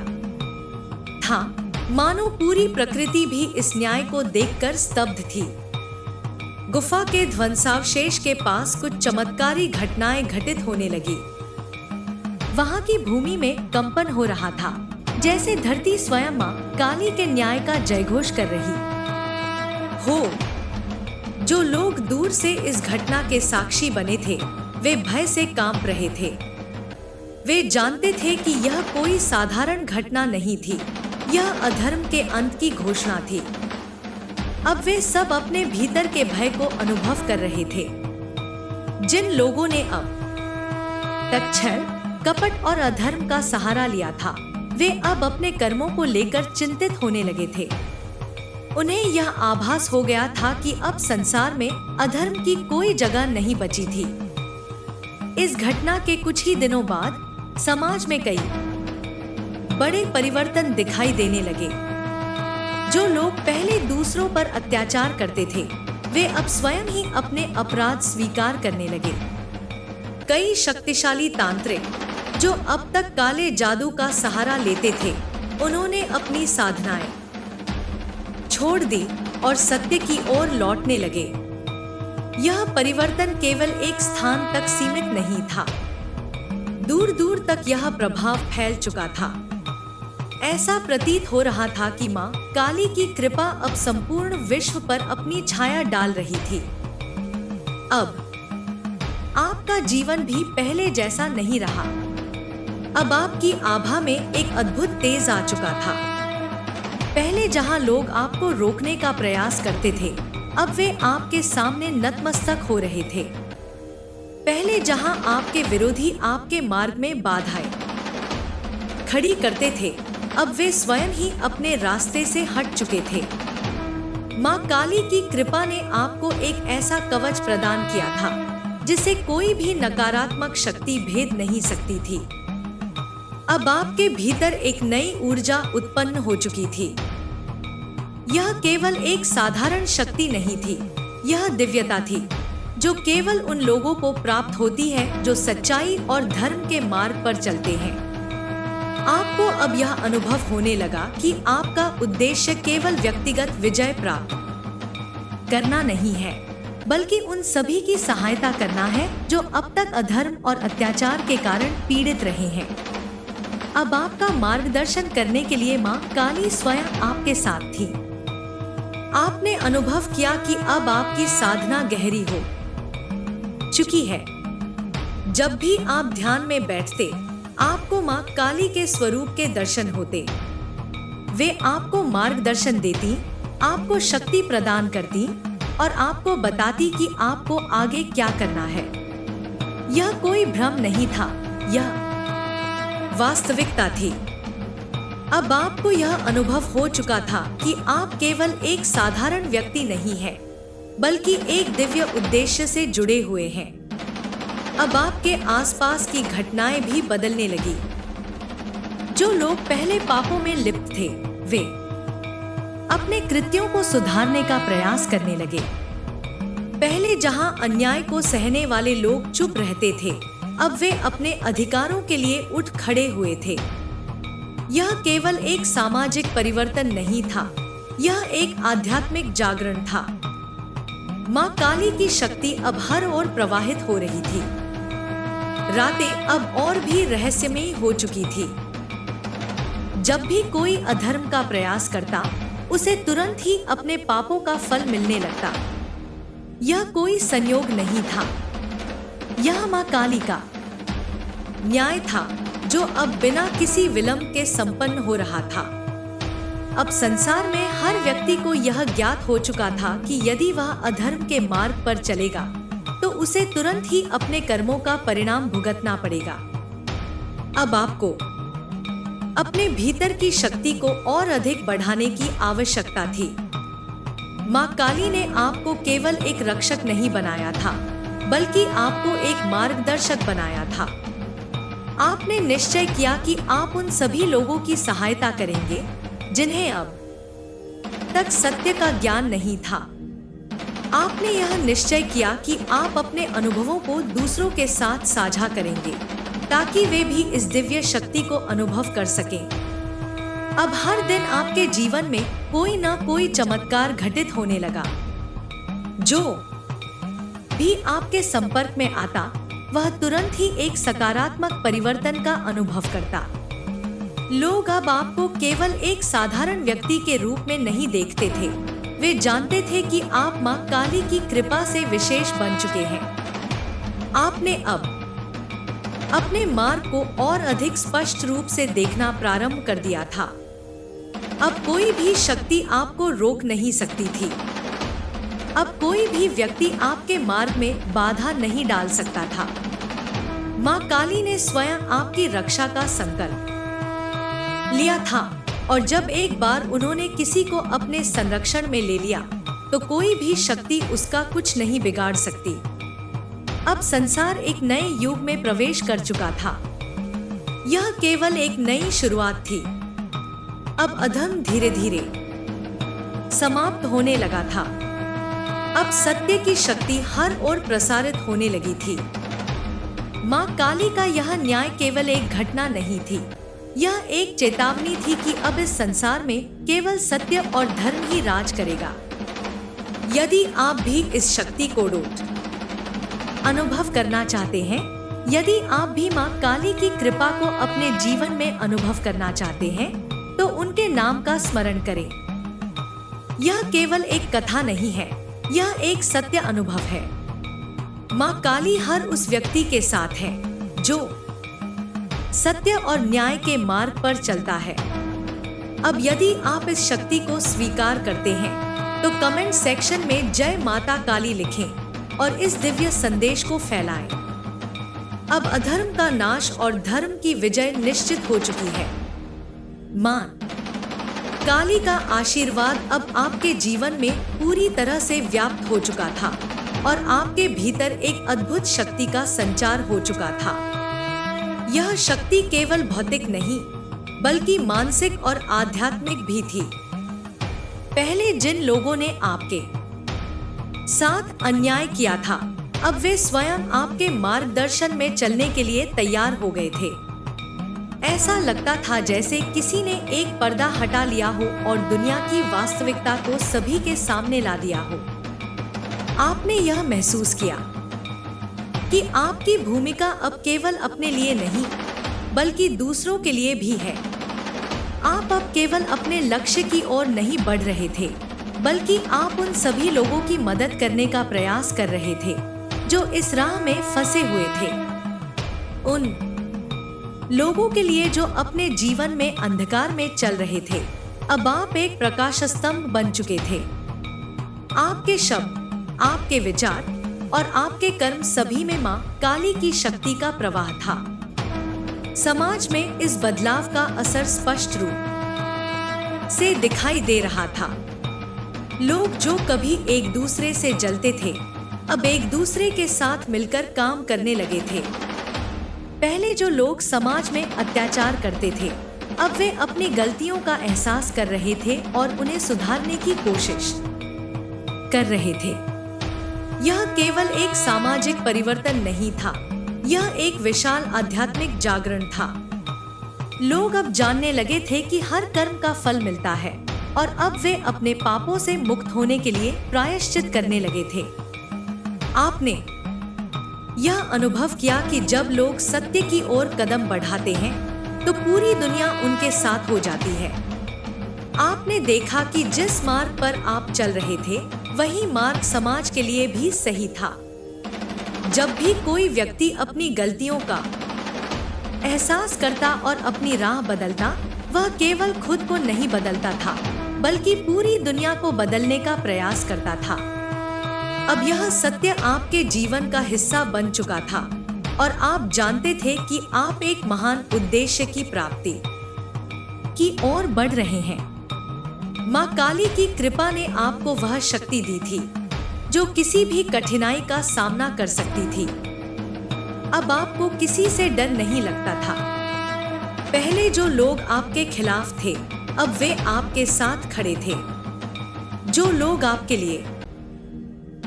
था, मानो पूरी प्रकृति भी इस न्याय को देखकर स्तब्ध थी। गुफा के ध्वंसावशेष के पास कुछ चमत्कारी घटनाएं घटित होने लगी। वहां की भूमि में कंपन हो रहा था, जैसे धरती स्वयं मां काली के न्याय का जयघोष कर रही हो। जो लोग दूर से इस घटना के साक्षी बने थे, वे भय से कांप रहे थे। वे जानते थे कि यह कोई साधारण घटना नहीं थी, यह अधर्म के अंत की घोषणा थी। अब वे सब अपने भीतर के भय को अनुभव कर रहे थे। जिन लोगों ने अब तक छल, कपट और अधर्म का सहारा लिया था, वे अब अपने कर्मों को लेकर चिंतित होने लगे थे। उन्हें यह आभास हो गया था कि अब संसार में अधर्म की कोई जगह नहीं बची थी। इस घटना के कुछ ही दिनों बाद समाज में कई बड़े परिवर्तन दिखाई देने लगे। जो लोग पहले दूसरों पर अत्याचार करते थे, वे अब स्वयं ही अपने अपराध स्वीकार करने लगे। कई शक्तिशाली तांत्रिक जो अब तक काले जादू का सहारा लेते थे, उन्होंने अपनी साधनाएं छोड़ दी और सत्य की ओर लौटने लगे। यह परिवर्तन केवल एक स्थान तक सीमित नहीं था, दूर दूर तक यह प्रभाव फैल चुका था। ऐसा प्रतीत हो रहा था कि मां काली की कृपा अब संपूर्ण विश्व पर अपनी छाया डाल रही थी। अब आपका जीवन भी पहले जैसा नहीं रहा। अब आपकी आभा में एक अद्भुत तेज आ चुका था। पहले जहां लोग आपको रोकने का प्रयास करते थे, अब वे आपके सामने नतमस्तक हो रहे थे। पहले जहां आपके विरोधी आपके मार्ग में बाधाएं खड़ी करते थे, अब वे स्वयं ही अपने रास्ते से हट चुके थे। मां काली की कृपा ने आपको एक ऐसा कवच प्रदान किया था जिसे कोई भी नकारात्मक शक्ति भेद नहीं सकती थी। अब आपके भीतर एक नई ऊर्जा उत्पन्न हो चुकी थी। यह केवल एक साधारण शक्ति नहीं थी, यह दिव्यता थी जो केवल उन लोगों को प्राप्त होती है जो सच्चाई और धर्म के मार्ग पर चलते हैं। आपको अब यह अनुभव होने लगा कि आपका उद्देश्य केवल व्यक्तिगत विजय प्राप्त करना नहीं है, बल्कि उन सभी की सहायता करना है जो अब तक अधर्म और अत्याचार के कारण पीड़ित रहे हैं। अब आपका मार्गदर्शन करने के लिए मां काली स्वयं आपके साथ थी। आपने अनुभव किया कि अब आपकी साधना गहरी हो चुकी है। जब भी आप ध्यान में बैठते, आपको मां काली के स्वरूप के दर्शन होते। वे आपको मार्गदर्शन देती, आपको शक्ति प्रदान करती और आपको बताती कि आपको आगे क्या करना है। यह कोई भ्रम नहीं था, यह वास्तविकता थी। अब आपको यह अनुभव हो चुका था कि आप केवल एक साधारण व्यक्ति नहीं हैं, बल्कि एक दिव्य उद्देश्य से जुड़े हुए हैं। अब आपके आसपास की घटनाएं भी बदलने लगी। जो लोग पहले पापों में लिप्त थे, वे अपने कृत्यों को सुधारने का प्रयास करने लगे। पहले जहां अन्याय को सहने वाले लोग चुप रहते थे, अब वे अपने अधिकारों के लिए उठ खड़े हुए थे। यह केवल एक सामाजिक परिवर्तन नहीं था, यह एक आध्यात्मिक जागरण था। मां काली की शक्ति अब हर ओर प्रवाहित हो रही थी। रातें अब और भी रहस्यमयी हो चुकी थी। जब भी कोई अधर्म का प्रयास करता, उसे तुरंत ही अपने पापों का फल मिलने लगता। यह कोई संयोग नहीं था, यह मां काली का न्याय था जो अब बिना किसी विलंब के संपन्न हो रहा था। अब संसार में हर व्यक्ति को यह ज्ञात हो चुका था कि यदि वह अधर्म के मार्ग पर चलेगा तो उसे तुरंत ही अपने कर्मों का परिणाम भुगतना पड़ेगा। अब आपको अपने भीतर की शक्ति को और अधिक बढ़ाने की आवश्यकता थी। माँ काली ने आपको केवल एक रक्षक नहीं बनाया था, बल्कि आपको एक मार्गदर्शक बनाया था। आपने निश्चय किया कि आप उन सभी लोगों की सहायता करेंगे जिन्हें अब तक सत्य का ज्ञान नहीं था। आपने यह निश्चय किया कि आप अपने अनुभवों को दूसरों के साथ साझा करेंगे ताकि वे भी इस दिव्य शक्ति को अनुभव कर सकें। अब हर दिन आपके जीवन में कोई ना कोई चमत्कार घटित होने लगा। जो भी आपके संपर्क में आता वह तुरंत ही एक सकारात्मक परिवर्तन का अनुभव करता। लोग अब आपको केवल एक साधारण व्यक्ति के रूप में नहीं देखते थे, वे जानते थे कि आप माँ काली की कृपा से विशेष बन चुके हैं। आपने अब अपने मार्ग को और अधिक स्पष्ट रूप से देखना प्रारंभ कर दिया था। अब कोई भी शक्ति आपको रोक नहीं सकती थी। अब कोई भी व्यक्ति आपके मार्ग में बाधा नहीं डाल सकता था। माँ काली ने स्वयं आपकी रक्षा का संकल्प लिया था और जब एक बार उन्होंने किसी को अपने संरक्षण में ले लिया तो कोई भी शक्ति उसका कुछ नहीं बिगाड़ सकती। अब संसार एक नए युग में प्रवेश कर चुका था। यह केवल एक नई शुरुआत थी। अब अधर्म धीरे धीरे समाप्त होने लगा था। अब सत्य की शक्ति हर ओर प्रसारित होने लगी थी। माँ काली का यह न्याय केवल एक घटना नहीं थी, यह एक चेतावनी थी कि अब इस संसार में केवल सत्य और धर्म ही राज करेगा। यदि आप भी इस शक्ति को अनुभव करना चाहते हैं, यदि आप भी माँ काली की कृपा को अपने जीवन में अनुभव करना चाहते हैं, तो उनके नाम का स्मरण करें। यह केवल एक कथा नहीं है, यह एक सत्य अनुभव है। माँ काली हर उस व्यक्ति के साथ है जो सत्य और न्याय के मार्ग पर चलता है। अब यदि आप इस शक्ति को स्वीकार करते हैं तो कमेंट सेक्शन में जय माता काली लिखें और इस दिव्य संदेश को फैलाएं। अब अधर्म का नाश और धर्म की विजय निश्चित हो चुकी है। मां काली का आशीर्वाद अब आपके जीवन में पूरी तरह से व्याप्त हो चुका था और आपके भीतर एक अद्भुत शक्ति का संचार हो चुका था। यह शक्ति केवल भौतिक नहीं बल्कि मानसिक और आध्यात्मिक भी थी। पहले जिन लोगों ने आपके साथ अन्याय किया था, अब वे स्वयं आपके मार्गदर्शन में चलने के लिए तैयार हो गए थे। ऐसा लगता था जैसे किसी ने एक पर्दा हटा लिया हो और दुनिया की वास्तविकता को सभी के सामने ला दिया हो। आपने यह महसूस किया कि आपकी भूमिका अब केवल अपने लिए नहीं बल्कि दूसरों के लिए भी है। आप अब केवल अपने लक्ष्य की ओर नहीं बढ़ रहे थे, बल्कि आप उन सभी लोगों की मदद करने का प्रयास कर रहे थे जो इस राह में फंसे हुए थे। उन लोगों के लिए जो अपने जीवन में अंधकार में चल रहे थे, अब आप एक प्रकाश स्तंभ बन चुके थे। आपके शब्द, आपके विचार और आपके कर्म सभी में मां काली की शक्ति का प्रवाह था। समाज में इस बदलाव का असर स्पष्ट रूप से दिखाई दे रहा था। लोग जो कभी एक दूसरे से जलते थे, अब एक दूसरे के साथ मिलकर काम करने लगे थे। पहले जो लोग समाज में अत्याचार करते थे, अब वे अपनी गलतियों का एहसास कर रहे थे और उन्हें सुधारने की कोशिश कर रहे थे। यह केवल एक सामाजिक परिवर्तन नहीं था, यह एक विशाल आध्यात्मिक जागरण था। लोग अब जानने लगे थे कि हर कर्म का फल मिलता है और अब वे अपने पापों से मुक्त होने के लिए प्रायश्चित करने लगे थे। आपने यह अनुभव किया कि जब लोग सत्य की ओर कदम बढ़ाते हैं तो पूरी दुनिया उनके साथ हो जाती है। आपने देखा कि जिस मार्ग पर आप चल रहे थे, वही मार्ग समाज के लिए भी सही था। जब भी कोई व्यक्ति अपनी गलतियों का एहसास करता और अपनी राह बदलता, वह केवल खुद को नहीं बदलता था, बल्कि पूरी दुनिया को बदलने का प्रयास करता था। अब यह सत्य आपके जीवन का हिस्सा बन चुका था और आप जानते थे कि आप एक महान उद्देश्य की प्राप्ति की ओर बढ़ रहे हैं। माँ काली की कृपा ने आपको वह शक्ति दी थी जो किसी भी कठिनाई का सामना कर सकती थी। अब आपको किसी से डर नहीं लगता था। पहले जो लोग आपके खिलाफ थे, अब वे आपके साथ खड़े थे। जो लोग आपके लिए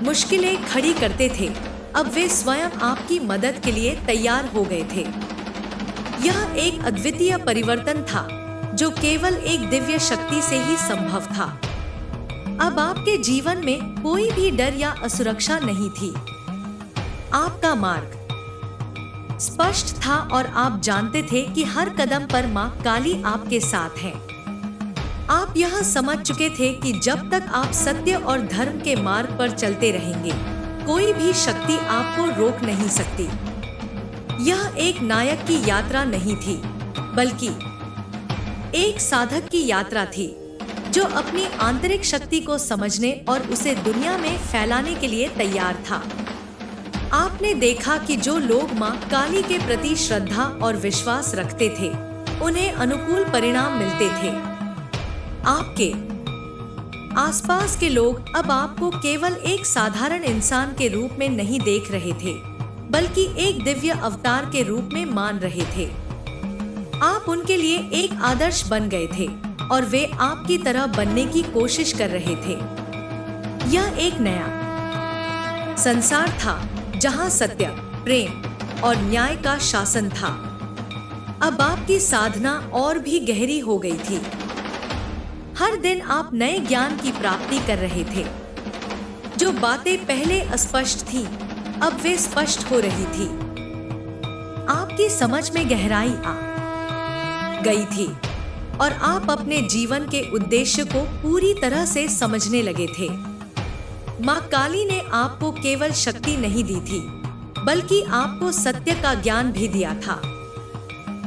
मुश्किलें खड़ी करते थे, अब वे स्वयं आपकी मदद के लिए तैयार हो गए थे। यह एक अद्वितीय परिवर्तन था जो केवल एक दिव्य शक्ति से ही संभव था। अब आपके जीवन में कोई भी डर या असुरक्षा नहीं थी। आपका मार्ग स्पष्ट था और आप जानते थे कि हर कदम पर माँ काली आपके साथ है। आप यह समझ चुके थे कि जब तक आप सत्य और धर्म के मार्ग पर चलते रहेंगे, कोई भी शक्ति आपको रोक नहीं सकती। यह एक नायक की यात्रा नहीं थी, बल्कि एक साधक की यात्रा थी जो अपनी आंतरिक शक्ति को समझने और उसे दुनिया में फैलाने के लिए तैयार था। आपने देखा कि जो लोग माँ काली के प्रति श्रद्धा और विश्वास रखते थे, उन्हें अनुकूल परिणाम मिलते थे। आपके आसपास के लोग अब आपको केवल एक साधारण इंसान के रूप में नहीं देख रहे थे, बल्कि एक दिव्य अवतार के रूप में मान रहे थे। आप उनके लिए एक आदर्श बन गए थे और वे आपकी तरह बनने की कोशिश कर रहे थे। यह एक नया संसार था जहां सत्य, प्रेम और न्याय का शासन था। अब आपकी साधना और भी गहरी हो गई थी। हर दिन आप नए ज्ञान की प्राप्ति कर रहे थे। जो बातें पहले अस्पष्ट थीं, अब वे स्पष्ट हो रही थी। आपकी समझ में गहराई आ गई थी और आप अपने जीवन के उद्देश्य को पूरी तरह से समझने लगे थे। माँ काली ने आपको केवल शक्ति नहीं दी थी, बल्कि आपको सत्य का ज्ञान भी दिया था।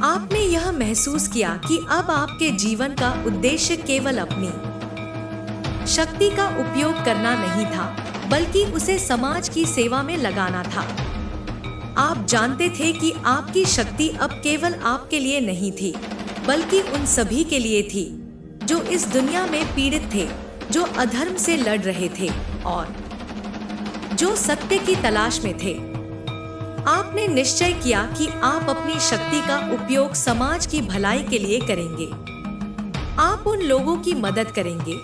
आपने यह महसूस किया कि अब आपके जीवन का उद्देश्य केवल अपनी शक्ति का उपयोग करना नहीं था, बल्कि उसे समाज की सेवा में लगाना था। आप जानते थे कि आपकी शक्ति अब केवल आपके लिए नहीं थी, बल्कि उन सभी के लिए थी जो इस दुनिया में पीड़ित थे, जो अधर्म से लड़ रहे थे और जो सत्य की तलाश में थे। आपने निश्चय किया कि आप अपनी शक्ति का उपयोग समाज की भलाई के लिए करेंगे। आप उन लोगों की मदद करेंगे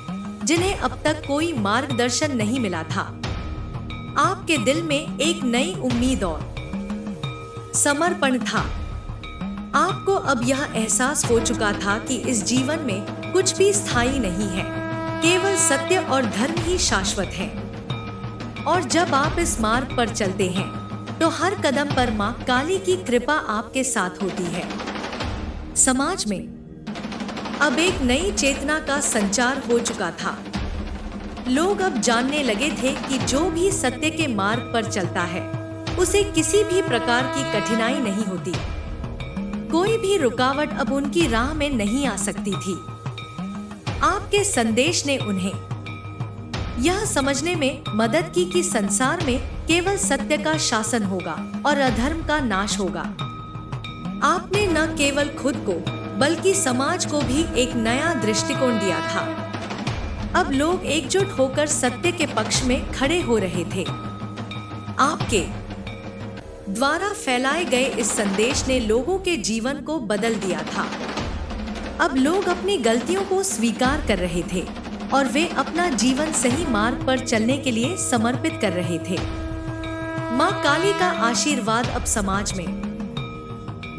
जिन्हें अब तक कोई मार्गदर्शन नहीं मिला था। आपके दिल में एक नई उम्मीद और समर्पण था। आपको अब यह एहसास हो चुका था कि इस जीवन में कुछ भी स्थायी नहीं है, केवल सत्य और धर्म ही शाश्वत है। और जब आप इस मार्ग पर चलते हैं, तो हर कदम पर माँ काली की कृपा आपके साथ होती है। समाज में अब एक नई चेतना का संचार हो चुका था। लोग अब जानने लगे थे कि जो भी सत्य के मार्ग पर चलता है, उसे किसी भी प्रकार की कठिनाई नहीं होती। कोई भी रुकावट अब उनकी राह में नहीं आ सकती थी। आपके संदेश ने उन्हें यह समझने में मदद की कि संसार में केवल सत्य का शासन होगा और अधर्म का नाश होगा। आपने न केवल खुद को, बल्कि समाज को भी एक नया दृष्टिकोण दिया था। अब लोग एकजुट होकर सत्य के पक्ष में खड़े हो रहे थे। आपके द्वारा फैलाए गए इस संदेश ने लोगों के जीवन को बदल दिया था। अब लोग अपनी गलतियों को स्वीकार कर रहे थे और वे अपना जीवन सही मार्ग पर चलने के लिए समर्पित कर रहे थे। माँ काली का आशीर्वाद अब समाज में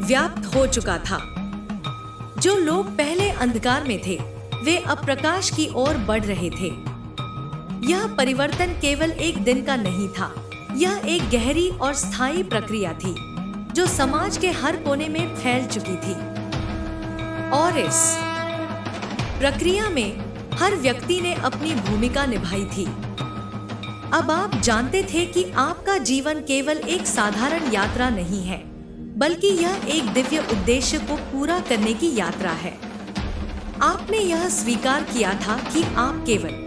व्याप्त हो चुका था। जो लोग पहले अंधकार में थे, वे अब प्रकाश की ओर बढ़ रहे थे। यह परिवर्तन केवल एक दिन का नहीं था, यह एक गहरी और स्थायी प्रक्रिया थी जो समाज के हर कोने में फैल चुकी थी। और इस प्रक्रिया में हर व्यक्ति ने अपनी भूमिका निभाई थी। अब आप जानते थे कि आपका जीवन केवल एक साधारण यात्रा नहीं है, बल्कि यह एक दिव्य उद्देश्य को पूरा करने की यात्रा है। आपने यह स्वीकार किया था कि आप केवल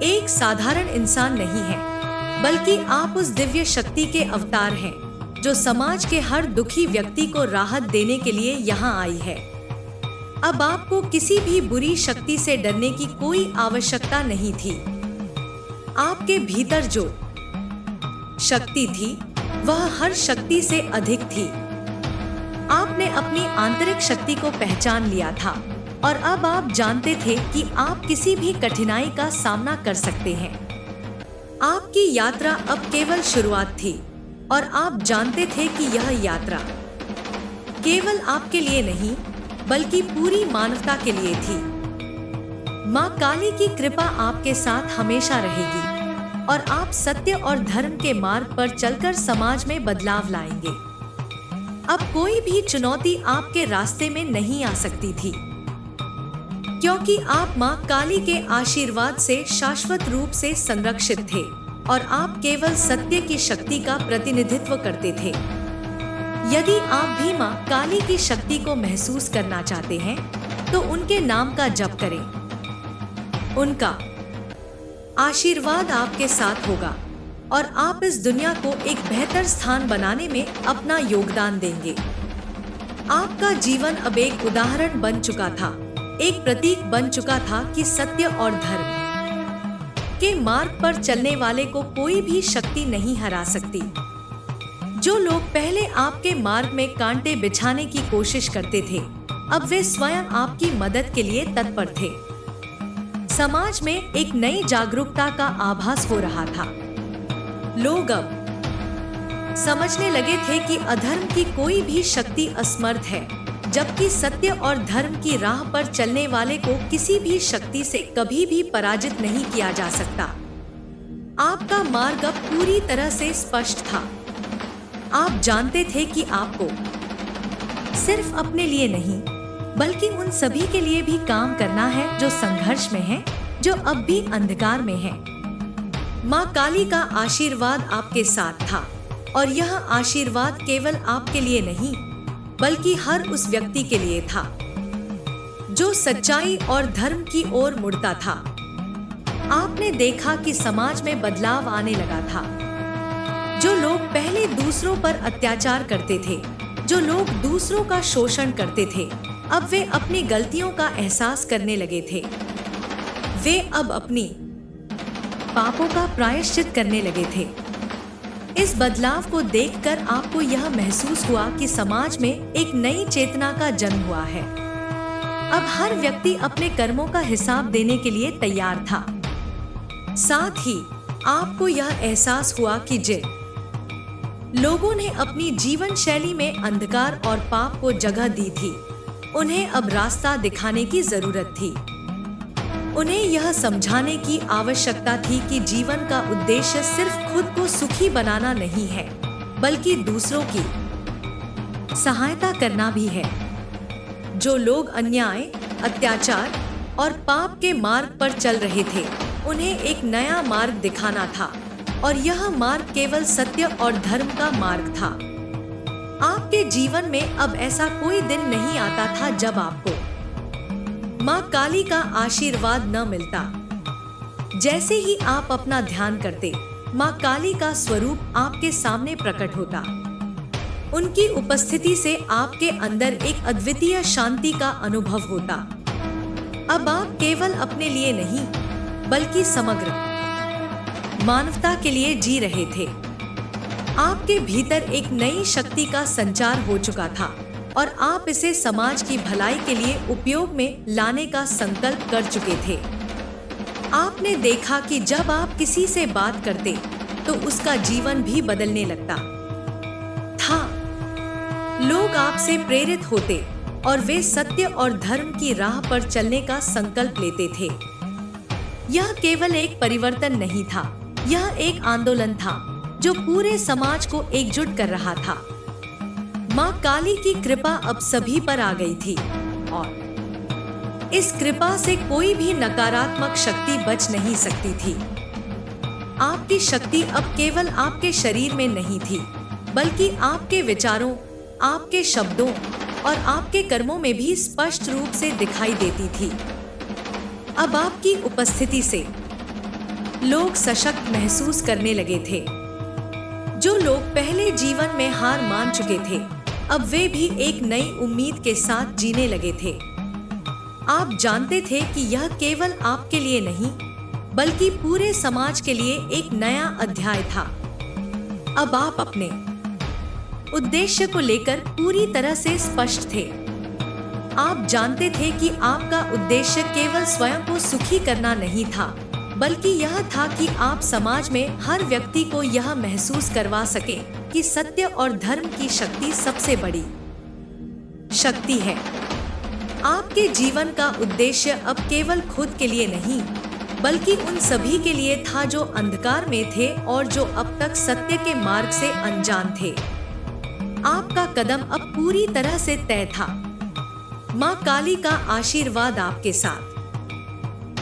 एक साधारण इंसान नहीं हैं, बल्कि आप उस दिव्य शक्ति के अवतार हैं जो समाज के हर दुखी व्यक्ति को राहत देने के लिए यहाँ आई है। अब आपको किसी भी बुरी शक्ति से डरने की कोई आवश्यकता नहीं थी। आपके भीतर जो शक्ति थी वह हर शक्ति से अधिक थी। आपने अपनी आंतरिक शक्ति को पहचान लिया था और अब आप जानते थे कि आप किसी भी कठिनाई का सामना कर सकते हैं। आपकी यात्रा अब केवल शुरुआत थी और आप जानते थे कि यह यात्रा केवल आपके लिए नहीं बल्कि पूरी मानवता के लिए थी। माँ काली की कृपा आपके साथ हमेशा रहेगी और आप सत्य और धर्म के मार्ग पर चलकर समाज में बदलाव लाएंगे। अब कोई भी चुनौती आपके रास्ते में नहीं आ सकती थी, क्योंकि आप माँ काली के आशीर्वाद से शाश्वत रूप से संरक्षित थे और आप केवल सत्य की शक्ति का प्रतिनिधित्व करते थे। यदि आप भी माँ काली की शक्ति को महसूस करना चाहते हैं, तो उनके नाम का जप करें। उनका आशीर्वाद आपके साथ होगा और आप इस दुनिया को एक बेहतर स्थान बनाने में अपना योगदान देंगे। आपका जीवन अब एक उदाहरण बन चुका था, एक प्रतीक बन चुका था कि सत्य और धर्म के मार्ग पर चलने वाले को कोई भी शक्ति नहीं हरा सकती। जो लोग पहले आपके मार्ग में कांटे बिछाने की कोशिश करते थे, अब वे स्वयं आपकी मदद के लिए तत्पर थे। समाज में एक नई जागरूकता का आभास हो रहा था। लोग अब समझने लगे थे कि अधर्म की कोई भी शक्ति असमर्थ है, जबकि सत्य और धर्म की राह पर चलने वाले को किसी भी शक्ति से कभी भी पराजित नहीं किया जा सकता। आपका मार्ग अब पूरी तरह से स्पष्ट था। आप जानते थे कि आपको सिर्फ अपने लिए नहीं, बल्कि उन सभी के लिए भी काम करना है जो संघर्ष में हैं, जो अब भी अंधकार में हैं। माँ काली का आशीर्वाद आपके साथ था और यह आशीर्वाद केवल आपके लिए नहीं, बल्कि हर उस व्यक्ति के लिए था जो सच्चाई और धर्म की ओर मुड़ता था। आपने देखा कि समाज में बदलाव आने लगा था। जो लोग पहले दूसरों पर अत्याचार करते थे, जो लोग दूसरों का शोषण करते थे, अब वे अपनी गलतियों का एहसास करने लगे थे। वे अब अपनी पापों का प्रायश्चित करने लगे थे। इस बदलाव को देखकर आपको यह महसूस हुआ कि समाज में एक नई चेतना का जन्म हुआ है। अब हर व्यक्ति अपने कर्मों का हिसाब देने के लिए तैयार था। साथ ही आपको यह एहसास हुआ कि जिन लोगों ने अपनी जीवन शैली में अंधकार और पाप को जगह दी थी, उन्हें अब रास्ता दिखाने की जरूरत थी। उन्हें यह समझाने की आवश्यकता थी कि जीवन का उद्देश्य सिर्फ खुद को सुखी बनाना नहीं है, बल्कि दूसरों की सहायता करना भी है। जो लोग अन्याय, अत्याचार और पाप के मार्ग पर चल रहे थे, उन्हें एक नया मार्ग दिखाना था और यह मार्ग केवल सत्य और धर्म का मार्ग था। आपके जीवन में अब ऐसा कोई दिन नहीं आता था जब आपको माँ काली का आशीर्वाद न मिलता। जैसे ही आप अपना ध्यान करते, माँ काली का स्वरूप आपके सामने प्रकट होता। उनकी उपस्थिति से आपके अंदर एक अद्वितीय शांति का अनुभव होता। अब आप केवल अपने लिए नहीं, बल्कि समग्र मानवता के लिए जी रहे थे। आपके भीतर एक नई शक्ति का संचार हो चुका था और आप इसे समाज की भलाई के लिए उपयोग में लाने का संकल्प कर चुके थे। आपने देखा कि जब आप किसी से बात करते, तो उसका जीवन भी बदलने लगता था। लोग आपसे प्रेरित होते और वे सत्य और धर्म की राह पर चलने का संकल्प लेते थे। यह केवल एक परिवर्तन नहीं था, यह एक आंदोलन था जो पूरे समाज को एकजुट कर रहा था। माँ काली की कृपा अब सभी पर आ गई थी और इस कृपा से कोई भी नकारात्मक शक्ति बच नहीं सकती थी। आपकी शक्ति अब केवल आपके शरीर में नहीं थी, बल्कि आपके विचारों, आपके शब्दों और आपके कर्मों में भी स्पष्ट रूप से दिखाई देती थी। अब आपकी उपस्थिति से लोग सशक्त महसूस करने लगे थे। जो लोग पहले जीवन में हार मान चुके थे, अब वे भी एक नई उम्मीद के साथ जीने लगे थे। आप जानते थे कि यह केवल आपके लिए नहीं, बल्कि पूरे समाज के लिए एक नया अध्याय था। अब आप अपने उद्देश्य को लेकर पूरी तरह से स्पष्ट थे। आप जानते थे कि आपका उद्देश्य केवल स्वयं को सुखी करना नहीं था, बल्कि यह था कि आप समाज में हर व्यक्ति को यह महसूस करवा सके कि सत्य और धर्म की शक्ति सबसे बड़ी शक्ति है। आपके जीवन का उद्देश्य अब केवल खुद के लिए नहीं, बल्कि उन सभी के लिए था जो अंधकार में थे और जो अब तक सत्य के मार्ग से अनजान थे। आपका कदम अब पूरी तरह से तय था। माँ काली का आशीर्वाद आपके साथ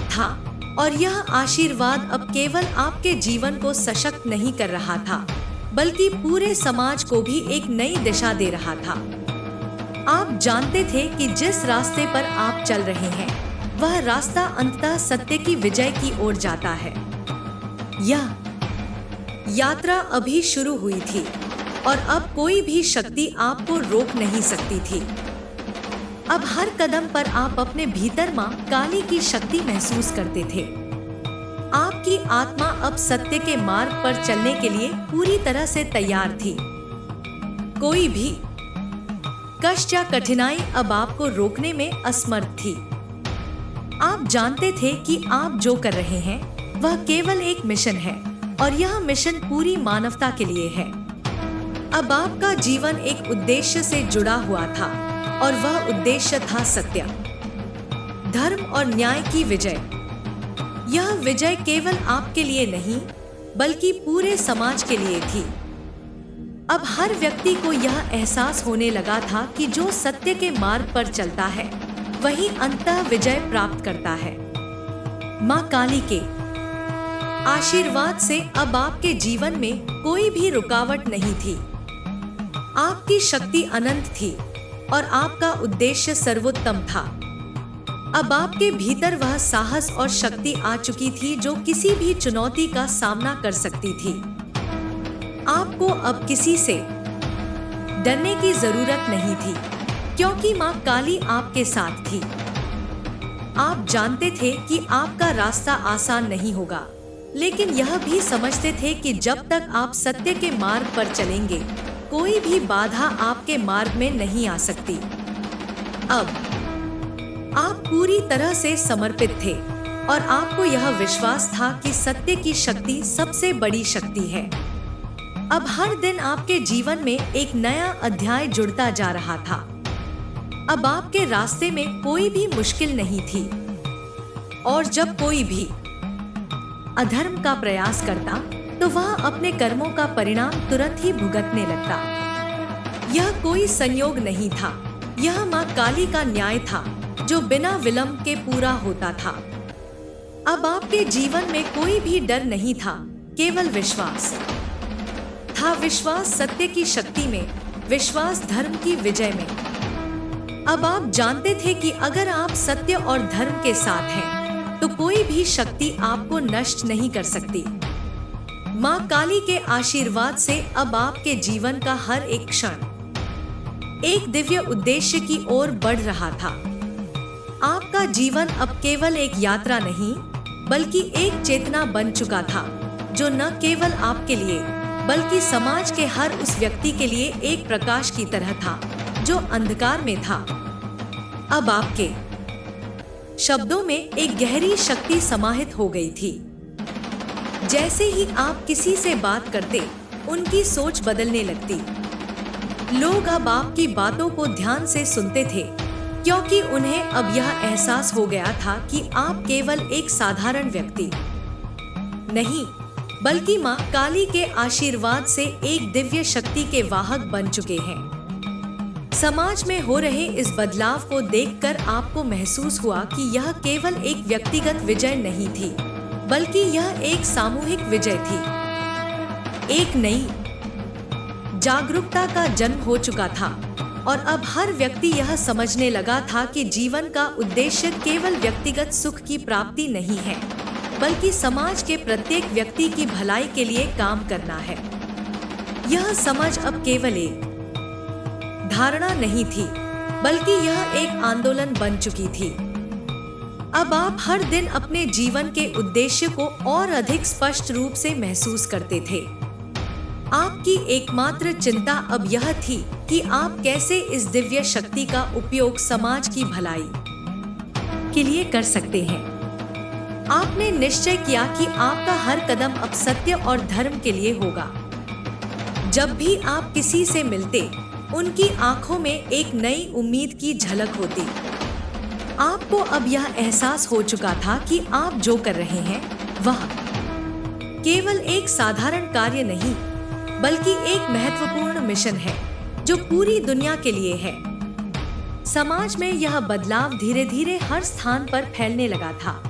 था, और यह आशीर्वाद अब केवल आपके जीवन को सशक्त नहीं कर रहा था, बल्कि पूरे समाज को भी एक नई दिशा दे रहा था। आप जानते थे कि जिस रास्ते पर आप चल रहे हैं, वह रास्ता अंततः सत्य की विजय की ओर जाता है। यह यात्रा अभी शुरू हुई थी और अब कोई भी शक्ति आपको रोक नहीं सकती थी। अब हर कदम पर आप अपने भीतर माँ काली की शक्ति महसूस करते थे। आपकी आत्मा अब सत्य के मार्ग पर चलने के लिए पूरी तरह से तैयार थी। कोई भी कष्ट या कठिनाई अब आपको रोकने में असमर्थ थी। आप जानते थे कि आप जो कर रहे हैं वह केवल एक मिशन है, और यह मिशन पूरी मानवता के लिए है। अब आपका जीवन एक उद्देश्य से जुड़ा हुआ था, और वह उद्देश्य था सत्य, धर्म और न्याय की विजय। यह विजय केवल आपके लिए नहीं, बल्कि पूरे समाज के लिए थी। अब हर व्यक्ति को यह एहसास होने लगा था कि जो सत्य के मार्ग पर चलता है, वही अंततः विजय प्राप्त करता है। माँ काली के आशीर्वाद से अब आपके जीवन में कोई भी रुकावट नहीं थी। आपकी शक्ति अनंत थी और आपका उद्देश्य सर्वोत्तम था। अब आपके भीतर वह साहस और शक्ति आ चुकी थी जो किसी भी चुनौती का सामना कर सकती थी। आपको अब किसी से डरने की जरूरत नहीं थी, क्योंकि माँ काली आपके साथ थी। आप जानते थे कि आपका रास्ता आसान नहीं होगा, लेकिन यह भी समझते थे कि जब तक आप सत्य के मार्ग पर चलेंगे, कोई भी बाधा आपके मार्ग में नहीं आ सकती। अब आप पूरी तरह से समर्पित थे, और आपको यह विश्वास था कि सत्य की शक्ति सबसे बड़ी शक्ति है। अब हर दिन आपके जीवन में एक नया अध्याय जुड़ता जा रहा था। अब आपके रास्ते में कोई भी मुश्किल नहीं थी, और जब कोई भी अधर्म का प्रयास करता, तो वह अपने कर्मों का परिणाम तुरंत ही भुगतने लगता। यह कोई संयोग नहीं था, यह माँ काली का न्याय था जो बिना विलंब के पूरा होता था। अब आपके जीवन में कोई भी डर नहीं था, केवल विश्वास था। विश्वास सत्य की शक्ति में, विश्वास धर्म की विजय में। अब आप जानते थे कि अगर आप सत्य और धर्म के साथ हैं, तो कोई भी शक्ति आपको नष्ट नहीं कर सकती। माँ काली के आशीर्वाद से अब आपके जीवन का हर एक क्षण एक दिव्य उद्देश्य की ओर बढ़ रहा था। आपका जीवन अब केवल एक यात्रा नहीं, बल्कि एक चेतना बन चुका था, जो न केवल आपके लिए, बल्कि समाज के हर उस व्यक्ति के लिए एक प्रकाश की तरह था जो अंधकार में था। अब आपके शब्दों में एक गहरी शक्ति समाहित हो गई थी। जैसे ही आप किसी से बात करते, उनकी सोच बदलने लगती। लोग अब आपकी बातों को ध्यान से सुनते थे, क्योंकि उन्हें अब यह एहसास हो गया था कि आप केवल एक साधारण व्यक्ति नहीं, बल्कि माँ काली के आशीर्वाद से एक दिव्य शक्ति के वाहक बन चुके हैं। समाज में हो रहे इस बदलाव को देखकर आपको महसूस हुआ कि यह केवल एक व्यक्तिगत विजय नहीं थी, बल्कि यह एक सामूहिक विजय थी। एक नई जागरूकता का जन्म हो चुका था, और अब हर व्यक्ति यह समझने लगा था कि जीवन का उद्देश्य केवल व्यक्तिगत सुख की प्राप्ति नहीं है, बल्कि समाज के प्रत्येक व्यक्ति की भलाई के लिए काम करना है। यह समझ अब केवल एक धारणा नहीं थी, बल्कि यह एक आंदोलन बन चुकी थी। अब आप हर दिन अपने जीवन के उद्देश्य को और अधिक स्पष्ट रूप से महसूस करते थे। आपकी एकमात्र चिंता अब यह थी कि आप कैसे इस दिव्य शक्ति का उपयोग समाज की भलाई के लिए कर सकते हैं। आपने निश्चय किया कि आपका हर कदम अब सत्य और धर्म के लिए होगा। जब भी आप किसी से मिलते, उनकी आंखों में एक नई उम्मीद की झलक होती। आपको अब यह एहसास हो चुका था कि आप जो कर रहे हैं वह केवल एक साधारण कार्य नहीं, बल्कि एक महत्वपूर्ण मिशन है जो पूरी दुनिया के लिए है। समाज में यह बदलाव धीरे धीरे हर स्थान पर फैलने लगा था।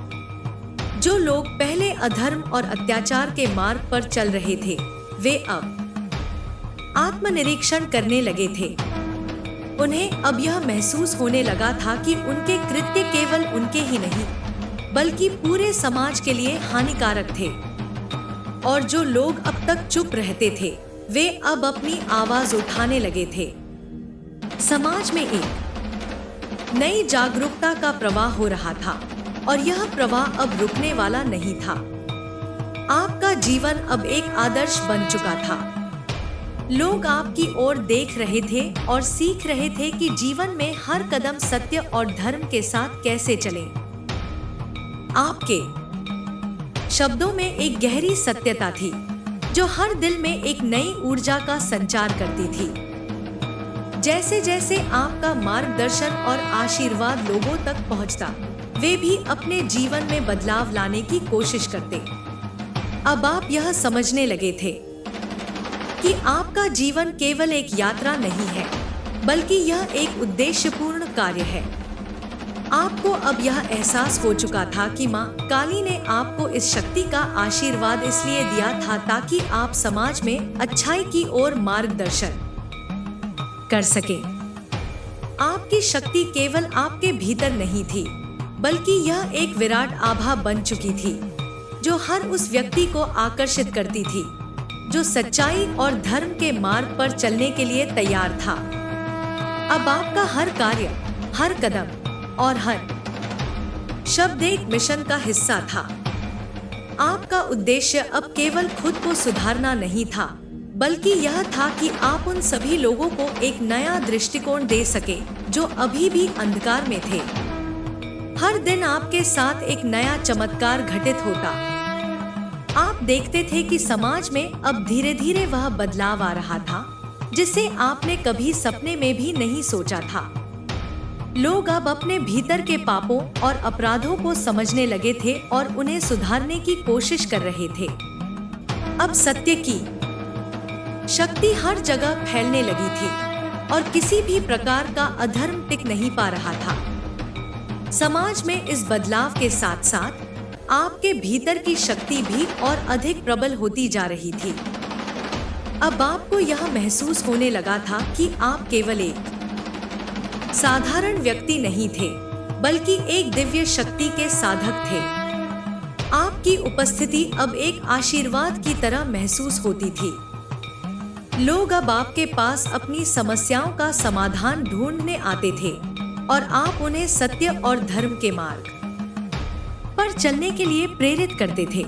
जो लोग पहले अधर्म और अत्याचार के मार्ग पर चल रहे थे, वे अब आत्मनिरीक्षण करने लगे थे। उन्हें अब यह महसूस होने लगा था कि उनके कृत्य केवल उनके ही नहीं, बल्कि पूरे समाज के लिए हानिकारक थे। और जो लोग अब तक चुप रहते थे, वे अब अपनी आवाज उठाने लगे थे। समाज में एक नई जागरूकता का प्रवाह हो रहा था, और यह प्रवाह अब रुकने वाला नहीं था। आपका जीवन अब एक आदर्श बन चुका था। लोग आपकी ओर देख रहे थे और सीख रहे थे कि जीवन में हर कदम सत्य और धर्म के साथ कैसे चलें। आपके शब्दों में एक गहरी सत्यता थी, जो हर दिल में एक नई ऊर्जा का संचार करती थी। जैसे जैसे आपका मार्गदर्शन और आशीर्वाद लोगों तक पहुंचता, वे भी अपने जीवन में बदलाव लाने की कोशिश करते। अब आप यह समझने लगे थे कि आपका जीवन केवल एक यात्रा नहीं है, बल्कि यह एक उद्देश्यपूर्ण कार्य है। आपको अब यह एहसास हो चुका था कि माँ काली ने आपको इस शक्ति का आशीर्वाद इसलिए दिया था ताकि आप समाज में अच्छाई की ओर मार्गदर्शन कर सके। आपकी शक्ति केवल आपके भीतर नहीं थी, बल्कि यह एक विराट आभा बन चुकी थी, जो हर उस व्यक्ति को आकर्षित करती थी जो सच्चाई और धर्म के मार्ग पर चलने के लिए तैयार था। अब आपका हर कार्य, हर कदम और हर शब्द एक मिशन का हिस्सा था। आपका उद्देश्य अब केवल खुद को सुधारना नहीं था, बल्कि यह था कि आप उन सभी लोगों को एक नया दृष्टिकोण दे सके जो अभी भी अंधकार में थे। हर दिन आपके साथ एक नया चमत्कार घटित होता। आप देखते थे कि समाज में अब धीरे धीरे वह बदलाव आ रहा था जिसे आपने कभी सपने में भी नहीं सोचा था। लोग अब अपने भीतर के पापों और अपराधों को समझने लगे थे और उन्हें सुधारने की कोशिश कर रहे थे। अब सत्य की शक्ति हर जगह फैलने लगी थी और किसी भी प्रकार का अधर्म टिक नहीं पा रहा था। समाज में इस बदलाव के साथ साथ आपके भीतर की शक्ति भी और अधिक प्रबल होती जा रही थी। अब आपको यह महसूस होने लगा था कि आप केवल एक साधारण व्यक्ति नहीं थे, बल्कि एक दिव्य शक्ति के साधक थे। आपकी उपस्थिति अब एक आशीर्वाद की तरह महसूस होती थी। लोग अब आपके पास अपनी समस्याओं का समाधान ढूंढने आते थे और आप उन्हें सत्य और धर्म के मार्ग पर चलने के लिए प्रेरित करते थे।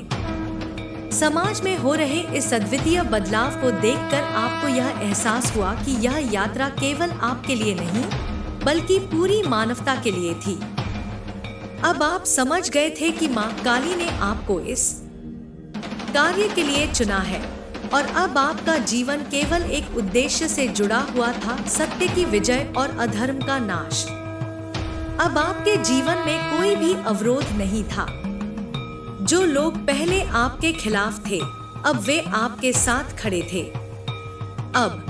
समाज में हो रहे इस अद्वितीय बदलाव को देखकर आपको यह एहसास हुआ कि यह यात्रा केवल आपके लिए नहीं, बल्कि पूरी मानवता के लिए थी। अब आप समझ गए थे कि माँ काली ने आपको इस कार्य के लिए चुना है और अब आपका जीवन केवल एक उद्देश्य से जुड़ा हुआ था, सत्य की विजय और अधर्म का नाश। अब आपके जीवन में कोई भी अवरोध नहीं था। जो लोग पहले आपके खिलाफ थे, अब वे आपके साथ खड़े थे। अब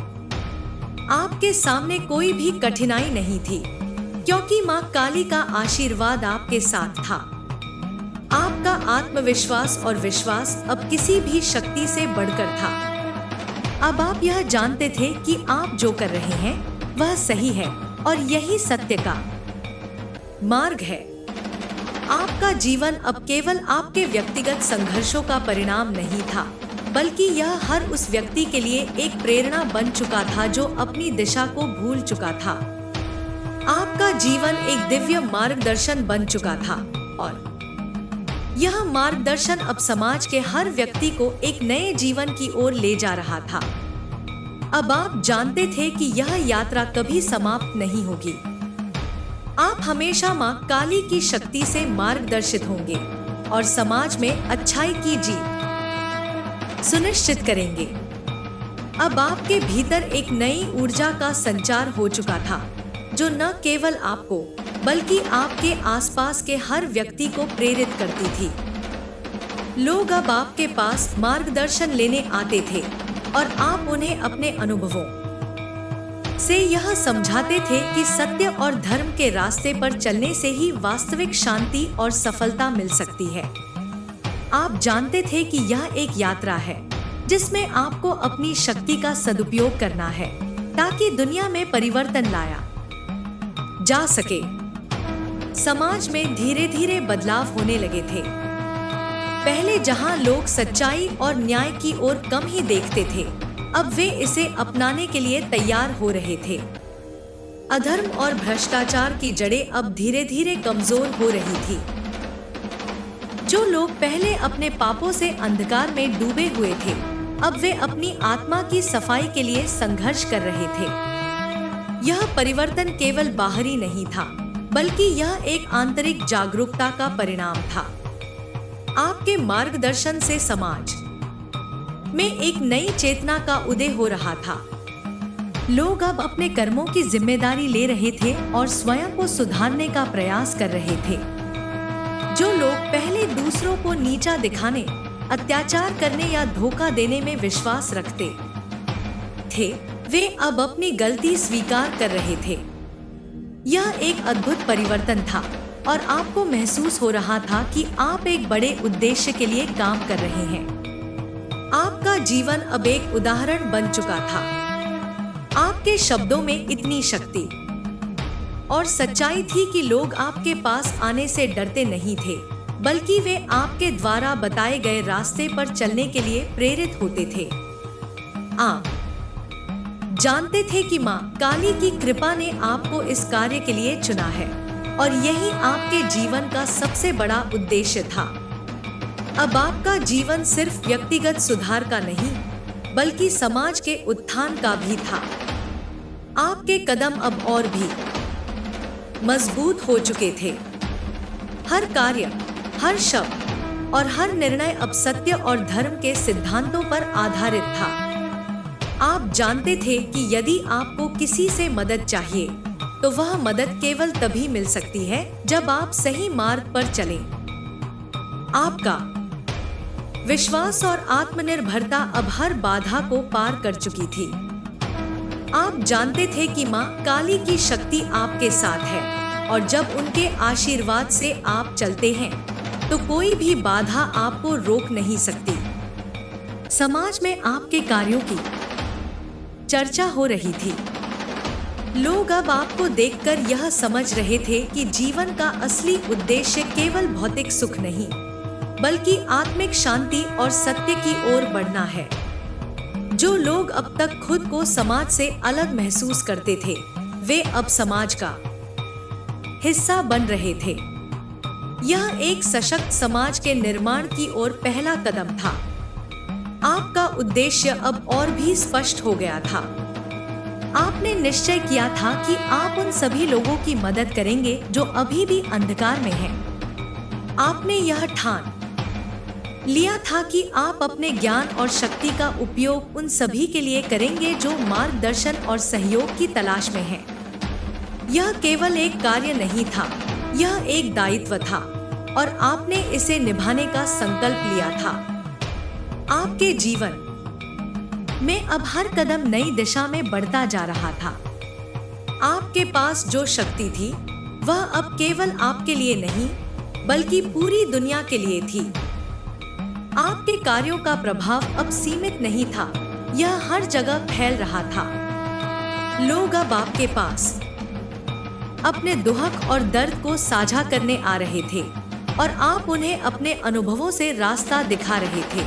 आपके सामने कोई भी कठिनाई नहीं थी, क्योंकि माँ काली का आशीर्वाद आपके साथ था। आपका आत्मविश्वास और विश्वास अब किसी भी शक्ति से बढ़कर था। अब आप यह जानते थे कि आप जो कर रहे हैं वह सही है और यही सत्य का मार्ग है। आपका जीवन अब केवल आपके व्यक्तिगत संघर्षों का परिणाम नहीं था, बल्कि यह हर उस व्यक्ति के लिए एक प्रेरणा बन चुका था जो अपनी दिशा को भूल चुका था। आपका जीवन एक दिव्य मार्गदर्शन बन चुका था और यह मार्गदर्शन अब समाज के हर व्यक्ति को एक नए जीवन की ओर ले जा रहा था। अब आप जानते थे कि यह यात्रा कभी समाप्त नहीं होगी। आप हमेशा मां काली की शक्ति से मार्गदर्शित होंगे और समाज में अच्छाई की जीत सुनिश्चित करेंगे। अब आपके भीतर एक नई ऊर्जा का संचार हो चुका था, जो न केवल आपको बल्कि आपके आसपास के हर व्यक्ति को प्रेरित करती थी। लोग अब आपके पास मार्गदर्शन लेने आते थे और आप उन्हें अपने अनुभवों से यह समझाते थे कि सत्य और धर्म के रास्ते पर चलने से ही वास्तविक शांति और सफलता मिल सकती है। आप जानते थे कि यह एक यात्रा है जिसमें आपको अपनी शक्ति का सदुपयोग करना है ताकि दुनिया में परिवर्तन लाया जा सके। समाज में धीरे धीरे बदलाव होने लगे थे। पहले जहां लोग सच्चाई और न्याय की ओर कम ही देखते थे, अब वे इसे अपनाने के लिए तैयार हो रहे थे। अधर्म और भ्रष्टाचार की जड़ें अब धीरे धीरे कमजोर हो रही थी। जो लोग पहले अपने पापों से अंधकार में डूबे हुए थे, अब वे अपनी आत्मा की सफाई के लिए संघर्ष कर रहे थे। यह परिवर्तन केवल बाहरी नहीं था, बल्कि यह एक आंतरिक जागरूकता का परिणाम था। आपके मार्गदर्शन से समाज में एक नई चेतना का उदय हो रहा था। लोग अब अपने कर्मों की जिम्मेदारी ले रहे थे और स्वयं को सुधारने का प्रयास कर रहे थे। जो लोग पहले दूसरों को नीचा दिखाने, अत्याचार करने या धोखा देने में विश्वास रखते थे, वे अब अपनी गलती स्वीकार कर रहे थे। यह एक अद्भुत परिवर्तन था और आपको महसूस हो रहा था कि आप एक बड़े उद्देश्य के लिए काम कर रहे हैं। आपका जीवन अब एक उदाहरण बन चुका था। आपके शब्दों में इतनी शक्ति और सच्चाई थी कि लोग आपके पास आने से डरते नहीं थे, बल्कि वे आपके द्वारा बताए गए रास्ते पर चलने के लिए प्रेरित होते थे। आप जानते थे कि मां काली की कृपा ने आपको इस कार्य के लिए चुना है और यही आपके जीवन का सबसे बड़ा उद्देश्य था। अब आपका जीवन सिर्फ व्यक्तिगत सुधार का नहीं, बल्कि समाज के उत्थान का भी था। आपके कदम अब और भी मजबूत हो चुके थे। हर कार्य, हर शब्द और हर निर्णय अब सत्य और धर्म के सिद्धांतों पर आधारित था। आप जानते थे कि यदि आपको किसी से मदद चाहिए, तो वह मदद केवल तभी मिल सकती है जब आप सही मार्ग पर चलें। आपका विश्वास और आत्मनिर्भरता अब हर बाधा को पार कर चुकी थी। आप जानते थे कि मां काली की शक्ति आपके साथ है और जब उनके आशीर्वाद से आप चलते हैं, तो कोई भी बाधा आपको रोक नहीं सकती। समाज में आपके कार्यों की चर्चा हो रही थी। लोग अब आपको देखकर यह समझ रहे थे कि जीवन का असली उद्देश्य केवल भौतिक सुख नहीं, बल्कि आत्मिक शांति और सत्य की ओर बढ़ना है। जो लोग अब तक खुद को समाज से अलग महसूस करते थे, वे अब समाज का हिस्सा बन रहे थे। यह एक सशक्त समाज के निर्माण की ओर पहला कदम था। आपका उद्देश्य अब और भी स्पष्ट हो गया था। आपने निश्चय किया था कि आप उन सभी लोगों की मदद करेंगे जो अभी भी अंधकार में हैं। आपने यह ठान लिया था कि आप अपने ज्ञान और शक्ति का उपयोग उन सभी के लिए करेंगे जो मार्गदर्शन और सहयोग की तलाश में हैं। यह केवल एक कार्य नहीं था, यह एक दायित्व था और आपने इसे निभाने का संकल्प लिया था। आपके जीवन में अब हर कदम नई दिशा में बढ़ता जा रहा था। आपके पास जो शक्ति थी, वह अब केवल आपके लिए नहीं, बल्कि पूरी दुनिया के लिए थी। आपके कार्यों का प्रभाव अब सीमित नहीं था, यह हर जगह फैल रहा था। लोग अब आपके पास अपने दुख और दर्द को साझा करने आ रहे थे और आप उन्हें अपने अनुभवों से रास्ता दिखा रहे थे।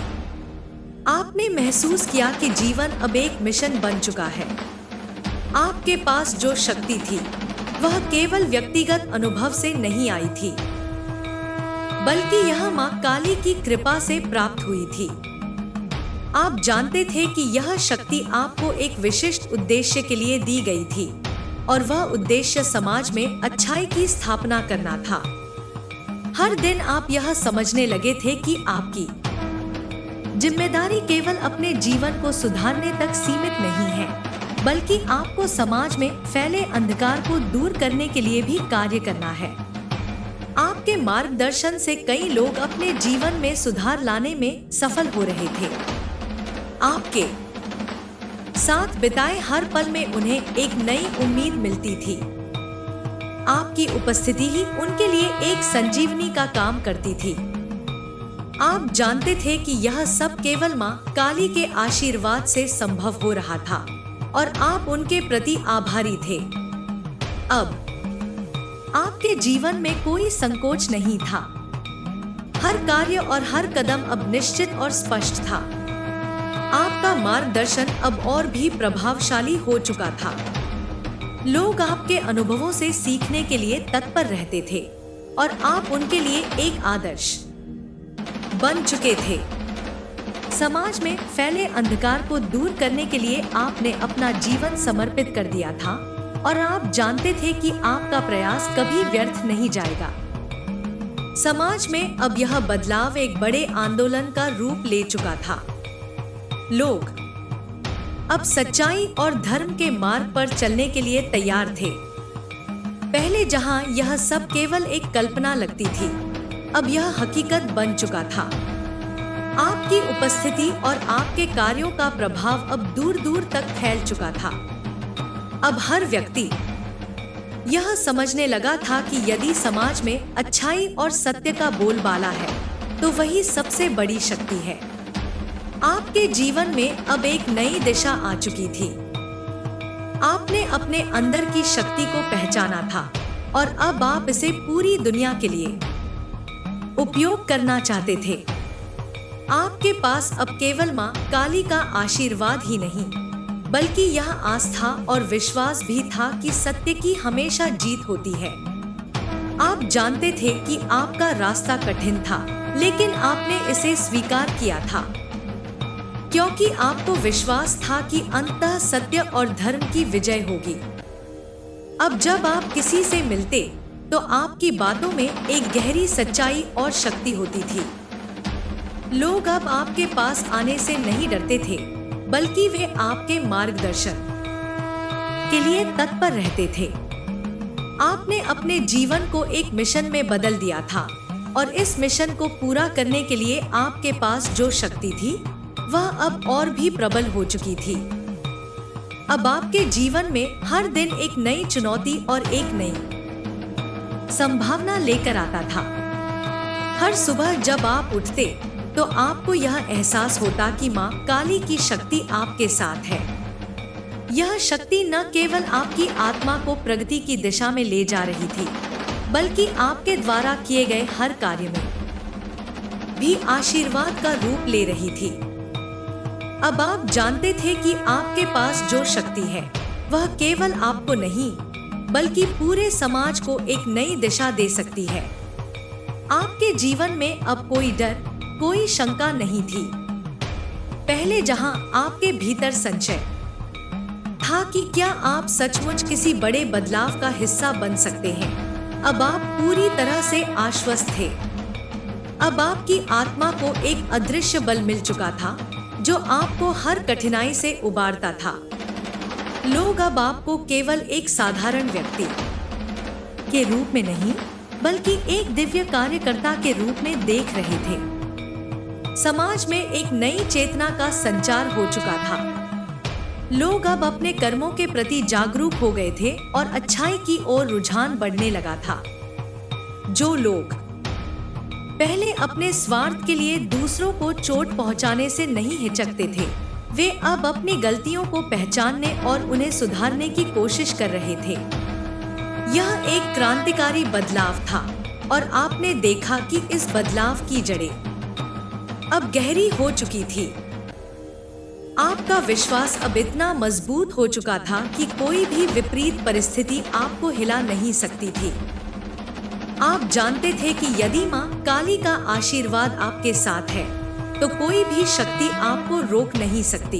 आपने महसूस किया कि जीवन अब एक मिशन बन चुका है। आपके पास जो शक्ति थी वह केवल व्यक्तिगत अनुभव से नहीं आई थी, बल्कि यह मां काली की कृपा से प्राप्त हुई थी। आप जानते थे कि यह शक्ति आपको एक विशिष्ट उद्देश्य के लिए दी गई थी और वह उद्देश्य समाज में अच्छाई की स्थापना करना था। हर दिन आप यह समझने लगे थे कि आपकी जिम्मेदारी केवल अपने जीवन को सुधारने तक सीमित नहीं है, बल्कि आपको समाज में फैले अंधकार को दूर करने के लिए भी कार्य करना है। आपके मार्गदर्शन से कई लोग अपने जीवन में सुधार लाने में सफल हो रहे थे। आपके साथ बिताए हर पल में उन्हें एक नई उम्मीद मिलती थी। आपकी उपस्थिति ही उनके लिए एक संजीवनी का काम करती थी। आप जानते थे कि यह सब केवल मां काली के आशीर्वाद से संभव हो रहा था और आप उनके प्रति आभारी थे। अब आपके जीवन में कोई संकोच नहीं था। हर कार्य और हर कदम अब निश्चित और स्पष्ट था। आपका मार्गदर्शन अब और भी प्रभावशाली हो चुका था। लोग आपके अनुभवों से सीखने के लिए तत्पर रहते थे और आप उनके लिए एक आदर्श बन चुके थे। समाज में फैले अंधकार को दूर करने के लिए आपने अपना जीवन समर्पित कर दिया था और आप जानते थे कि आपका प्रयास कभी व्यर्थ नहीं जाएगा। समाज में अब यह बदलाव एक बड़े आंदोलन का रूप ले चुका था। लोग अब सच्चाई और धर्म के मार्ग पर चलने के लिए तैयार थे। पहले जहां यह सब केवल एक कल्पना लगती थी, अब यह हकीकत बन चुका था। आपकी उपस्थिति और आपके कार्यों का प्रभाव अब दूर दूर तक फैल चुका था। अब हर व्यक्ति यह समझने लगा था कि यदि समाज में अच्छाई और सत्य का बोलबाला है, तो वही सबसे बड़ी शक्ति है। आपके जीवन में अब एक नई दिशा आ चुकी थी। आपने अपने अंदर की शक्ति को पहचाना था और अब आप इसे पूरी दुनिया के लिए उपयोग करना चाहते थे। आपके पास अब केवल मां काली का आशीर्वाद ही नहीं, बल्कि यह आस्था और विश्वास भी था कि सत्य की हमेशा जीत होती है। आप जानते थे कि आपका रास्ता कठिन था, लेकिन आपने इसे स्वीकार किया था, क्योंकि आपको विश्वास था कि अंततः सत्य और धर्म की विजय होगी। अब जब आप किसी से मिलते, तो आपकी बातों में एक गहरी सच्चाई और शक्ति होती थी। लोग अब आपके पास आने से नहीं डरते थे, बल्कि वे आपके मार्गदर्शन के लिए तत्पर रहते थे। आपने अपने जीवन को एक मिशन में बदल दिया था और इस मिशन को पूरा करने के लिए आपके पास जो शक्ति थी, वह अब और भी प्रबल हो चुकी थी। अब आपके जीवन में हर दिन एक नई चुनौती और एक नई संभावना लेकर आता था। हर सुबह जब आप उठते, तो आपको यह एहसास होता कि मां काली की शक्ति आपके साथ है। यह शक्ति न केवल आपकी आत्मा को प्रगति की दिशा में ले जा रही थी, बल्कि आपके द्वारा किए गए हर कार्य में भी आशीर्वाद का रूप ले रही थी। अब आप जानते थे कि आपके पास जो शक्ति है, वह केवल आपको नहीं, बल्कि पूरे समाज को एक नई दिशा दे सकती है। आपके जीवन में अब कोई डर, कोई शंका नहीं थी। पहले जहां आपके भीतर संशय था कि क्या आप सचमुच किसी बड़े बदलाव का हिस्सा बन सकते हैं, अब आप पूरी तरह से आश्वस्त थे। अब आपकी आत्मा को एक अदृश्य बल मिल चुका था, जो आपको हर कठिनाई से उबारता था। लोग अब आपको केवल एक साधारण व्यक्ति के रूप में नहीं, बल्कि एक दिव्य कार्यकर्ता के रूप में देख रहे थे। समाज में एक नई चेतना का संचार हो चुका था। लोग अब अपने कर्मों के प्रति जागरूक हो गए थे और अच्छाई की ओर रुझान बढ़ने लगा था। जो लोग पहले अपने स्वार्थ के लिए दूसरों को चोट पहुंचाने से नहीं हिचकते थे, वे अब अपनी गलतियों को पहचानने और उन्हें सुधारने की कोशिश कर रहे थे। यह एक क्रांतिकारी बदलाव था और आपने देखा कि इस बदलाव की जड़ें अब गहरी हो चुकी थी। आपका विश्वास अब इतना मजबूत हो चुका था कि कोई भी विपरीत परिस्थिति आपको हिला नहीं सकती थी। आप जानते थे कि यदि मां काली का आशीर्वाद आपके साथ है तो कोई भी शक्ति आपको रोक नहीं सकती।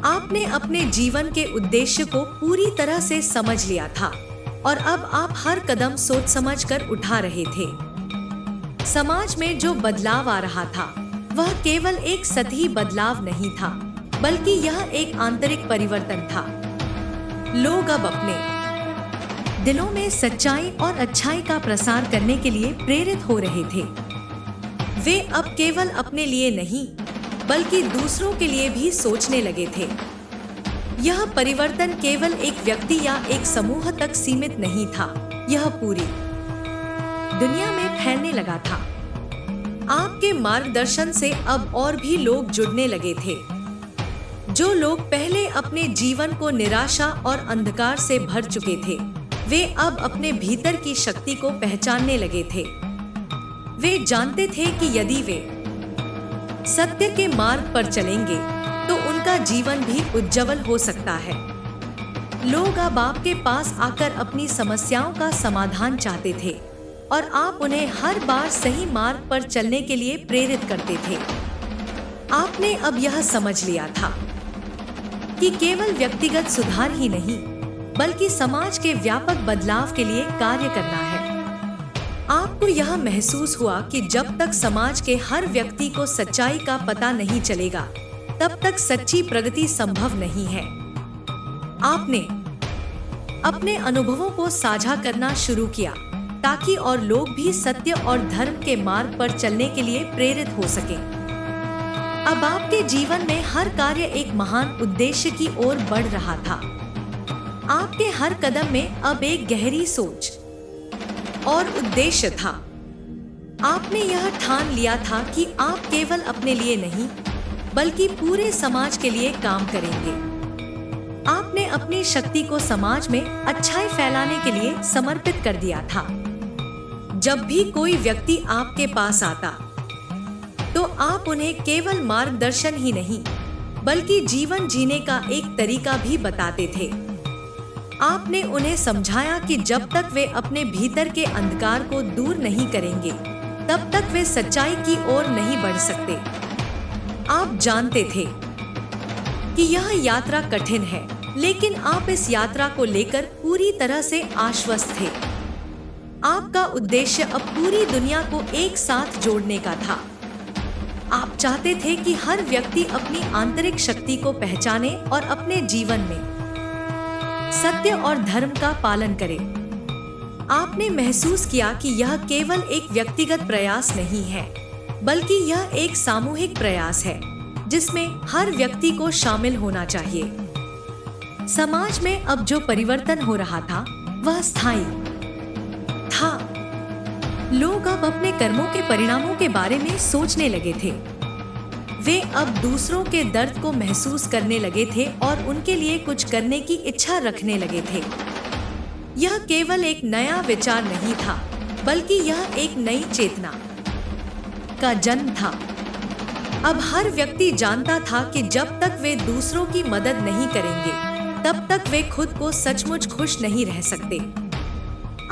आपने अपने जीवन के उद्देश्य को पूरी तरह से समझ लिया था और अब आप हर कदम सोच समझकर उठा रहे थे। समाज में जो बदलाव आ रहा था वह केवल एक सतही बदलाव नहीं था, बल्कि यह एक आंतरिक परिवर्तन था। लोग अब अपने दिलों में सच्चाई और अच्छाई का प्रसार करने के लिए प्रेरित हो रहे थे। वे अब केवल अपने लिए नहीं, बल्कि दूसरों के लिए भी सोचने लगे थे। यह परिवर्तन केवल एक व्यक्ति या एक समूह तक सीमित नहीं था, यह पूरी दुनिया में फैलने लगा था। आपके मार्गदर्शन से अब और भी लोग जुड़ने लगे थे। जो लोग पहले अपने जीवन को निराशा और अंधकार से भर चुके थे, वे अब अपने भीतर की शक्ति को पहचानने लगे थे। वे जानते थे कि यदि वे सत्य के मार्ग पर चलेंगे तो उनका जीवन भी उज्जवल हो सकता है। लोग अब आपके पास आकर अपनी समस्याओं का समाधान चाहते थे और आप उन्हें हर बार सही मार्ग पर चलने के लिए प्रेरित करते थे। आपने अब यह समझ लिया था कि केवल व्यक्तिगत सुधार ही नहीं, बल्कि समाज के व्यापक बदलाव के लिए कार्य करना है। आपको यह महसूस हुआ कि जब तक समाज के हर व्यक्ति को सच्चाई का पता नहीं चलेगा, तब तक सच्ची प्रगति संभव नहीं है। आपने अपने अनुभवों को साझा करना शुरू किया ताकि और लोग भी सत्य और धर्म के मार्ग पर चलने के लिए प्रेरित हो सकें। अब आपके जीवन में हर कार्य एक महान उद्देश्य की ओर बढ़ रहा था। आपके हर कदम में अब एक गहरी सोच और उद्देश्य था। आपने यह ठान लिया था कि आप केवल अपने लिए नहीं, बल्कि पूरे समाज के लिए काम करेंगे। आपने अपनी शक्ति को समाज में अच्छाई फैलाने के लिए समर्पित कर दिया था। जब भी कोई व्यक्ति आपके पास आता, तो आप उन्हें केवल मार्गदर्शन ही नहीं, बल्कि जीवन जीने का एक तरीका भी बताते थे। आपने उन्हें समझाया कि जब तक वे अपने भीतर के अंधकार को दूर नहीं करेंगे, तब तक वे सच्चाई की ओर नहीं बढ़ सकते। आप जानते थे कि यह यात्रा कठिन है, लेकिन आप इस यात्रा को लेकर पूरी तरह से आश्वस्त थे। आपका उद्देश्य अब पूरी दुनिया को एक साथ जोड़ने का था। आप चाहते थे कि हर व्यक्ति अपनी आंतरिक शक्ति को पहचाने और अपने जीवन में सत्य और धर्म का पालन करे। आपने महसूस किया कि यह केवल एक व्यक्तिगत प्रयास नहीं है, बल्कि यह एक सामूहिक प्रयास है जिसमें हर व्यक्ति को शामिल होना चाहिए। समाज में अब जो परिवर्तन हो रहा था वह स्थायी था। लोग अब अपने कर्मों के परिणामों के बारे में सोचने लगे थे। वे अब दूसरों के दर्द को महसूस करने लगे थे और उनके लिए कुछ करने की इच्छा रखने लगे थे। यह केवल एक नया विचार नहीं था, बल्कि यह एक नई चेतना का जन्म था। अब हर व्यक्ति जानता था कि जब तक वे दूसरों की मदद नहीं करेंगे, तब तक वे खुद को सचमुच खुश नहीं रह सकते।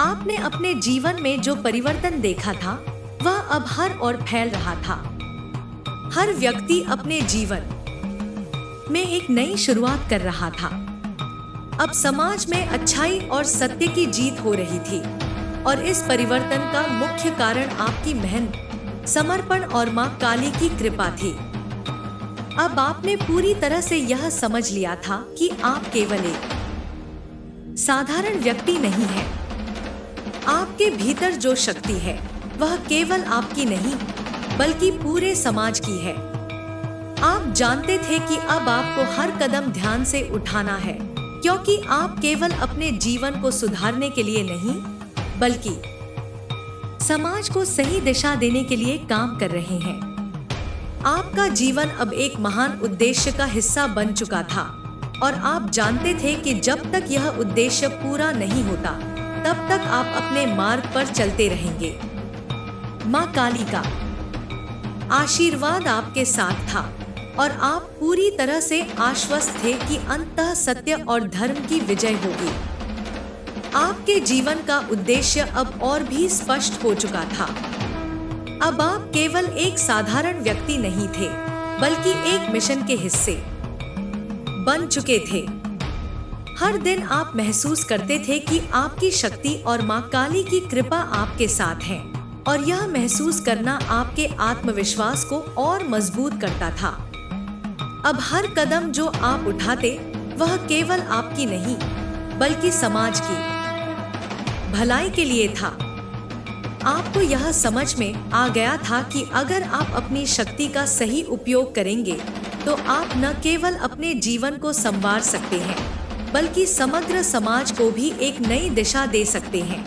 आपने अपने जीवन में जो परिवर्तन देखा था, वह अब हर ओर फैल रहा था। हर व्यक्ति अपने जीवन में एक नई शुरुआत कर रहा था। अब समाज में अच्छाई और सत्य की जीत हो रही थी, और इस परिवर्तन का मुख्य कारण आपकी मेहनत, समर्पण और मां काली की कृपा थी। अब आपने पूरी तरह से यह समझ लिया था कि आप केवल एक साधारण व्यक्ति नहीं हैं। आपके भीतर जो शक्ति है, वह केवल आपकी नहीं, बल्कि पूरे समाज की है। आप जानते थे कि अब आपको हर कदम ध्यान से उठाना है, क्योंकि आप केवल अपने जीवन को सुधारने के लिए नहीं, बल्कि समाज को सही दिशा देने के लिए काम कर रहे हैं। आपका जीवन अब एक महान उद्देश्य का हिस्सा बन चुका था और आप जानते थे कि जब तक यह उद्देश्य पूरा नहीं होता तब तक आप अपने मार्ग पर चलते रहेंगे। माँ काली का आशीर्वाद आपके साथ था और आप पूरी तरह से आश्वस्त थे कि अंततः सत्य और धर्म की विजय होगी। आपके जीवन का उद्देश्य अब और भी स्पष्ट हो चुका था। अब आप केवल एक साधारण व्यक्ति नहीं थे, बल्कि एक मिशन के हिस्से बन चुके थे। हर दिन आप महसूस करते थे कि आपकी शक्ति और माँ काली की कृपा आपके साथ है, और यह महसूस करना आपके आत्मविश्वास को और मजबूत करता था। अब हर कदम जो आप उठाते वह केवल आपकी नहीं, बल्कि समाज की भलाई के लिए था। आपको यह समझ में आ गया था कि अगर आप अपनी शक्ति का सही उपयोग करेंगे तो आप न केवल अपने जीवन को संवार सकते हैं, बल्कि समग्र समाज को भी एक नई दिशा दे सकते हैं।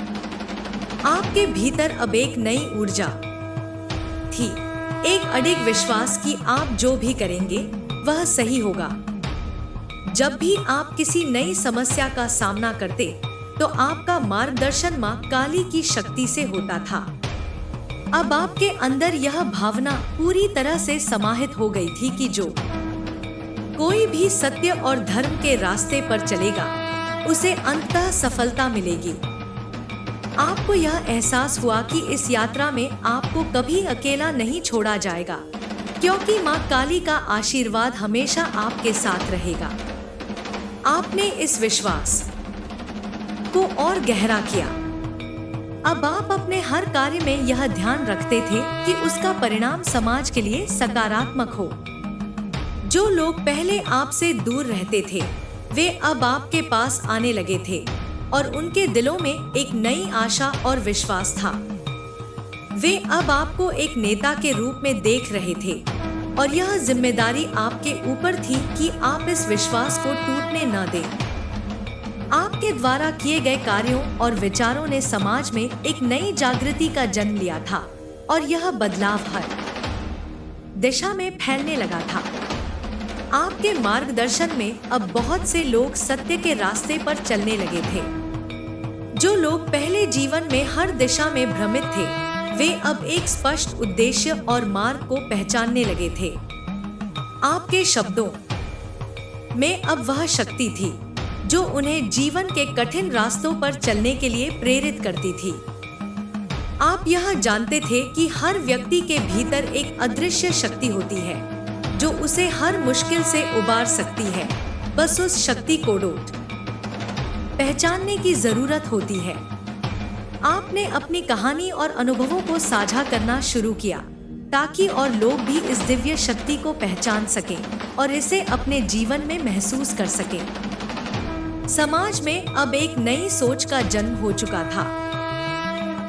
आपके भीतर अब एक नई ऊर्जा थी, एक अडिग विश्वास कि आप जो भी करेंगे वह सही होगा। जब भी आप किसी नई समस्या का सामना करते तो आपका मार्गदर्शन माँ काली की शक्ति से होता था। अब आपके अंदर यह भावना पूरी तरह से समाहित हो गई थी कि जो कोई भी सत्य और धर्म के रास्ते पर चलेगा उसे अंततः सफलता मिलेगी। आपको यह एहसास हुआ कि इस यात्रा में आपको कभी अकेला नहीं छोड़ा जाएगा, क्योंकि माँ काली का आशीर्वाद हमेशा आपके साथ रहेगा। आपने इस विश्वास को और गहरा किया। अब आप अपने हर कार्य में यह ध्यान रखते थे कि उसका परिणाम समाज के लिए सकारात्मक हो। जो लोग पहले आपसे दूर रहते थे वे अब आपके पास आने लगे थे और उनके दिलों में एक नई आशा और विश्वास था। वे अब आपको एक नेता के रूप में देख रहे थे और यह जिम्मेदारी आपके ऊपर थी कि आप इस विश्वास को टूटने न दें। आपके द्वारा किए गए कार्यों और विचारों ने समाज में एक नई जागृति का जन्म लिया था और यह बदलाव हर दिशा में फैलने लगा था। आपके मार्गदर्शन में अब बहुत से लोग सत्य के रास्ते पर चलने लगे थे। जो लोग पहले जीवन में हर दिशा में भ्रमित थे वे अब एक स्पष्ट उद्देश्य और मार्ग को पहचानने लगे थे। आपके शब्दों में अब वह शक्ति थी जो उन्हें जीवन के कठिन रास्तों पर चलने के लिए प्रेरित करती थी। आप यह जानते थे कि हर व्यक्ति के भीतर एक अदृश्य शक्ति होती है जो उसे हर मुश्किल से उबार सकती है। बस उस शक्ति को पहचानने की जरूरत होती है। आपने अपनी कहानी और अनुभवों को साझा करना शुरू किया ताकि और लोग भी इस दिव्य शक्ति को पहचान सकें और इसे अपने जीवन में महसूस कर सकें। समाज में अब एक नई सोच का जन्म हो चुका था।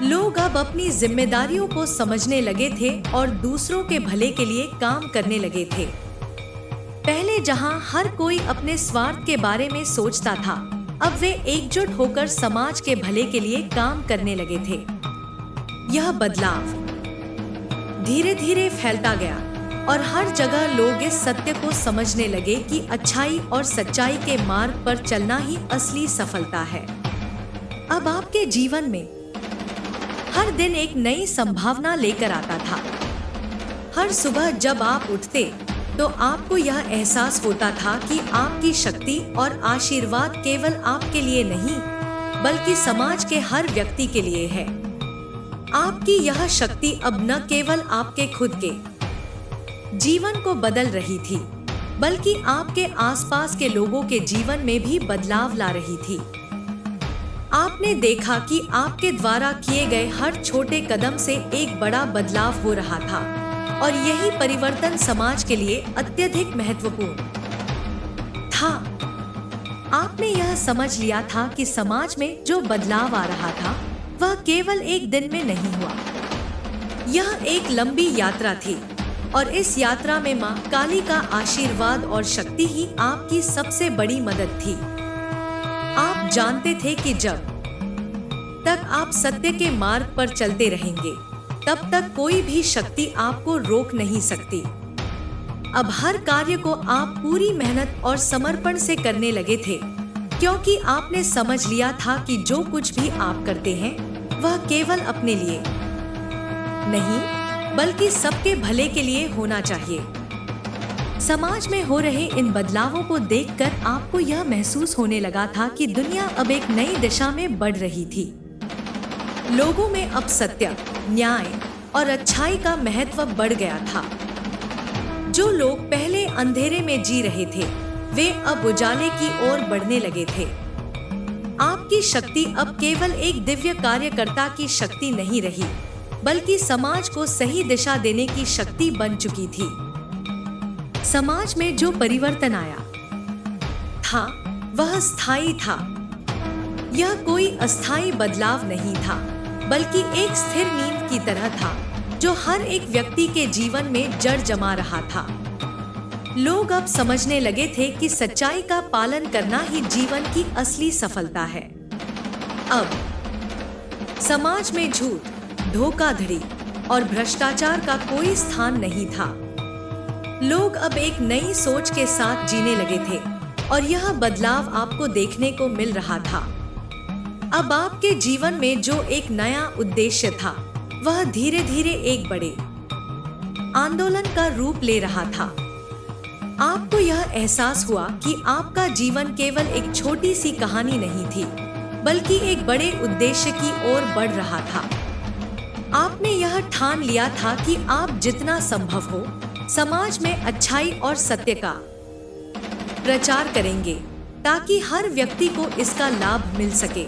लोग अब अपनी जिम्मेदारियों को समझने लगे थे और दूसरों के भले के लिए काम करने लगे थे। पहले जहां हर कोई अपने स्वार्थ के बारे में सोचता था, अब वे एकजुट होकर समाज के भले के लिए काम करने लगे थे। यह बदलाव धीरे धीरे फैलता गया और हर जगह लोग इस सत्य को समझने लगे कि अच्छाई और सच्चाई के मार्ग पर चलना ही असली सफलता है। अब आपके जीवन में हर दिन एक नई संभावना लेकर आता था। हर सुबह जब आप उठते तो आपको यह एहसास होता था कि आपकी शक्ति और आशीर्वाद केवल आपके लिए नहीं, बल्कि समाज के हर व्यक्ति के लिए है। आपकी यह शक्ति अब न केवल आपके खुद के जीवन को बदल रही थी, बल्कि आपके आसपास के लोगों के जीवन में भी बदलाव ला रही थी। आपने देखा कि आपके द्वारा किए गए हर छोटे कदम से एक बड़ा बदलाव हो रहा था और यही परिवर्तन समाज के लिए अत्यधिक महत्वपूर्ण था। आपने यह समझ लिया था कि समाज में जो बदलाव आ रहा था वह केवल एक दिन में नहीं हुआ। यह एक लंबी यात्रा थी और इस यात्रा में माँ काली का आशीर्वाद और शक्ति ही आपकी सबसे बड़ी मदद थी। आप जानते थे कि जब तक आप सत्य के मार्ग पर चलते रहेंगे, तब तक कोई भी शक्ति आपको रोक नहीं सकती। अब हर कार्य को आप पूरी मेहनत और समर्पण से करने लगे थे, क्योंकि आपने समझ लिया था कि जो कुछ भी आप करते हैं वह केवल अपने लिए नहीं, बल्कि सबके भले के लिए होना चाहिए। समाज में हो रहे इन बदलावों को देखकर आपको यह महसूस होने लगा था कि दुनिया अब एक नई दिशा में बढ़ रही थी। लोगों में अब सत्य, न्याय और अच्छाई का महत्व बढ़ गया था। जो लोग पहले अंधेरे में जी रहे थे, वे अब उजाले की ओर बढ़ने लगे थे। आपकी शक्ति अब केवल एक दिव्य कार्यकर्ता की शक्ति नहीं रही, बल्कि समाज को सही दिशा देने की शक्ति बन चुकी थी। समाज में जो परिवर्तन आया था वह स्थायी था। यह कोई अस्थायी बदलाव नहीं था, बल्कि एक स्थिर नींव की तरह था जो हर एक व्यक्ति के जीवन में जड़ जमा रहा था। लोग अब समझने लगे थे कि सच्चाई का पालन करना ही जीवन की असली सफलता है। अब समाज में झूठ, धोखाधड़ी और भ्रष्टाचार का कोई स्थान नहीं था। लोग अब एक नई सोच के साथ जीने लगे थे और यह बदलाव आपको देखने को मिल रहा था। अब आपके जीवन में जो एक नया उद्देश्य था, वह धीरे धीरे एक बड़े आंदोलन का रूप ले रहा था। आपको यह एहसास हुआ कि आपका जीवन केवल एक छोटी सी कहानी नहीं थी, बल्कि एक बड़े उद्देश्य की ओर बढ़ रहा था। आपने यह ठान लिया था कि आप जितना संभव हो समाज में अच्छाई और सत्य का प्रचार करेंगे, ताकि हर व्यक्ति को इसका लाभ मिल सके।